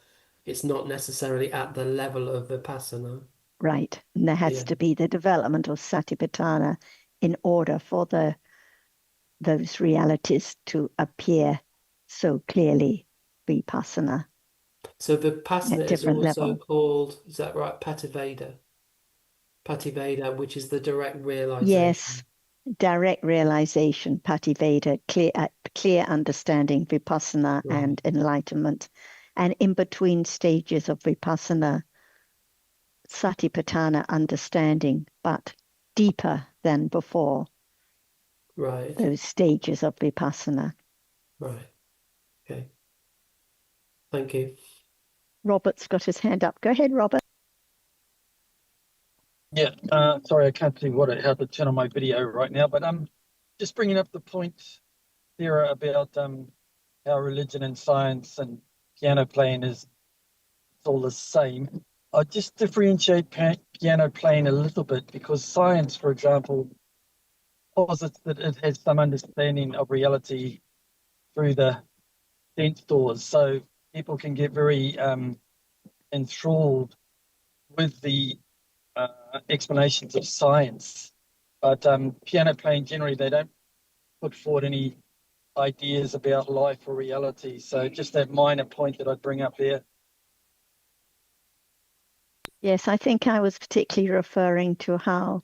it's not necessarily at the level of vipassana. Right. And there has Yeah. to be the development of satipatthana in order for those realities to appear so clearly, vipassana, So vipassana at is different also level. called, is that right? Pativeda. Pativeda, which is the direct realization. Yes, direct realization, pativeda, clear understanding, vipassana, Right. and enlightenment. And in between stages of vipassana, satipatthana understanding, but deeper than before, Right. those stages of vipassana. Right. Okay. Thank you. Robert's got his hand up. Go ahead, Robert. Yeah, sorry, I can't see how to turn on my video right now, but just bringing up the point, Sarah, about how religion and science and piano playing is all the same. I just differentiate piano playing a little bit, because science, for example, posits that it has some understanding of reality through the sense doors, so people can get very enthralled with the explanations of science. But piano playing, generally, they don't put forward any ideas about life or reality. So just that minor point that I'd bring up there. Yes, I think I was particularly referring to how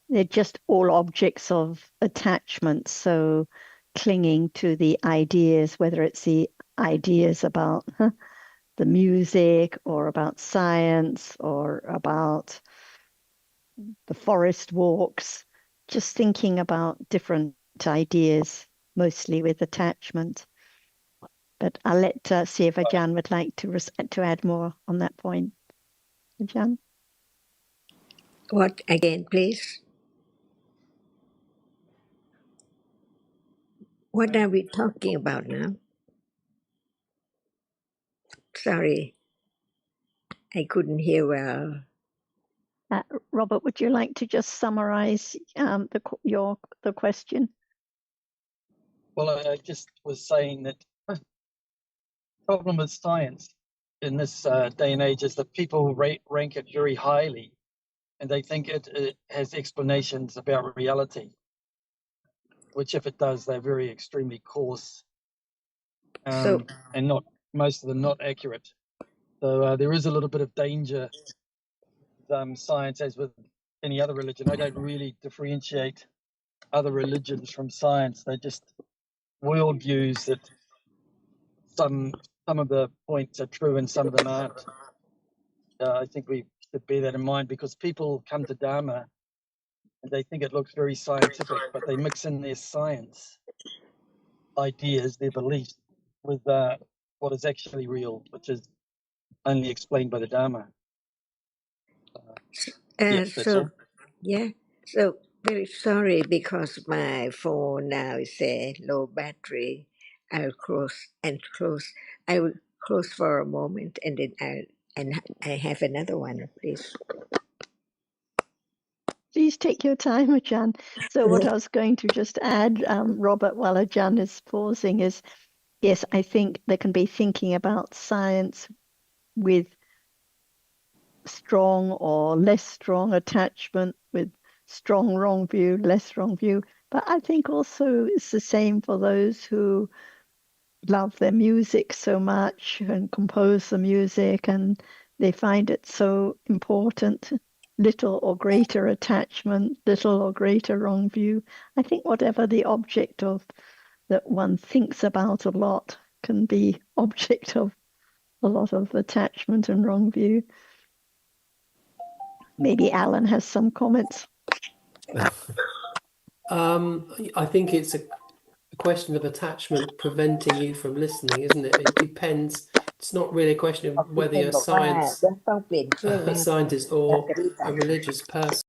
they're just all objects of attachment. So clinging to the ideas, whether it's the ideas about the music or about science or about the forest walks, just thinking about different ideas, mostly with attachment. But I'll let see if Ajahn would like to add more on that point. Ajahn? What again, please? What are we talking about now? Sorry, I couldn't hear well. Robert, would you like to just summarize the question? Well, I just was saying that the problem with science in this day and age is that people rank it very highly, and they think it has explanations about reality, which if it does, they're very extremely coarse, and not most of them not accurate. So there is a little bit of danger with science, as with any other religion. I don't really differentiate other religions from science. They're just worldviews that some of the points are true and some of them aren't. I think we should bear that in mind, because people come to Dharma and they think it looks very scientific, but they mix in their science ideas, their beliefs, with what is actually real, which is only explained by the Dharma. That's all. So very sorry, because my phone now is low battery. I'll close. I will close for a moment, and then I have another one, please. Please take your time, Ajahn. So what I was going to just add, Robert, while Ajahn is pausing, is yes, I think there can be thinking about science with strong or less strong attachment, with strong wrong view, less wrong view. But I think also it's the same for those who love their music so much and compose the music, and they find it so important. Little or greater attachment, little or greater wrong view. I think whatever the object of that one thinks about a lot can be object of a lot of attachment and wrong view. Maybe Alan has some comments. I think it's a question of attachment preventing you from listening, isn't it? It depends. It's not really a question of whether you're a scientist or a religious person.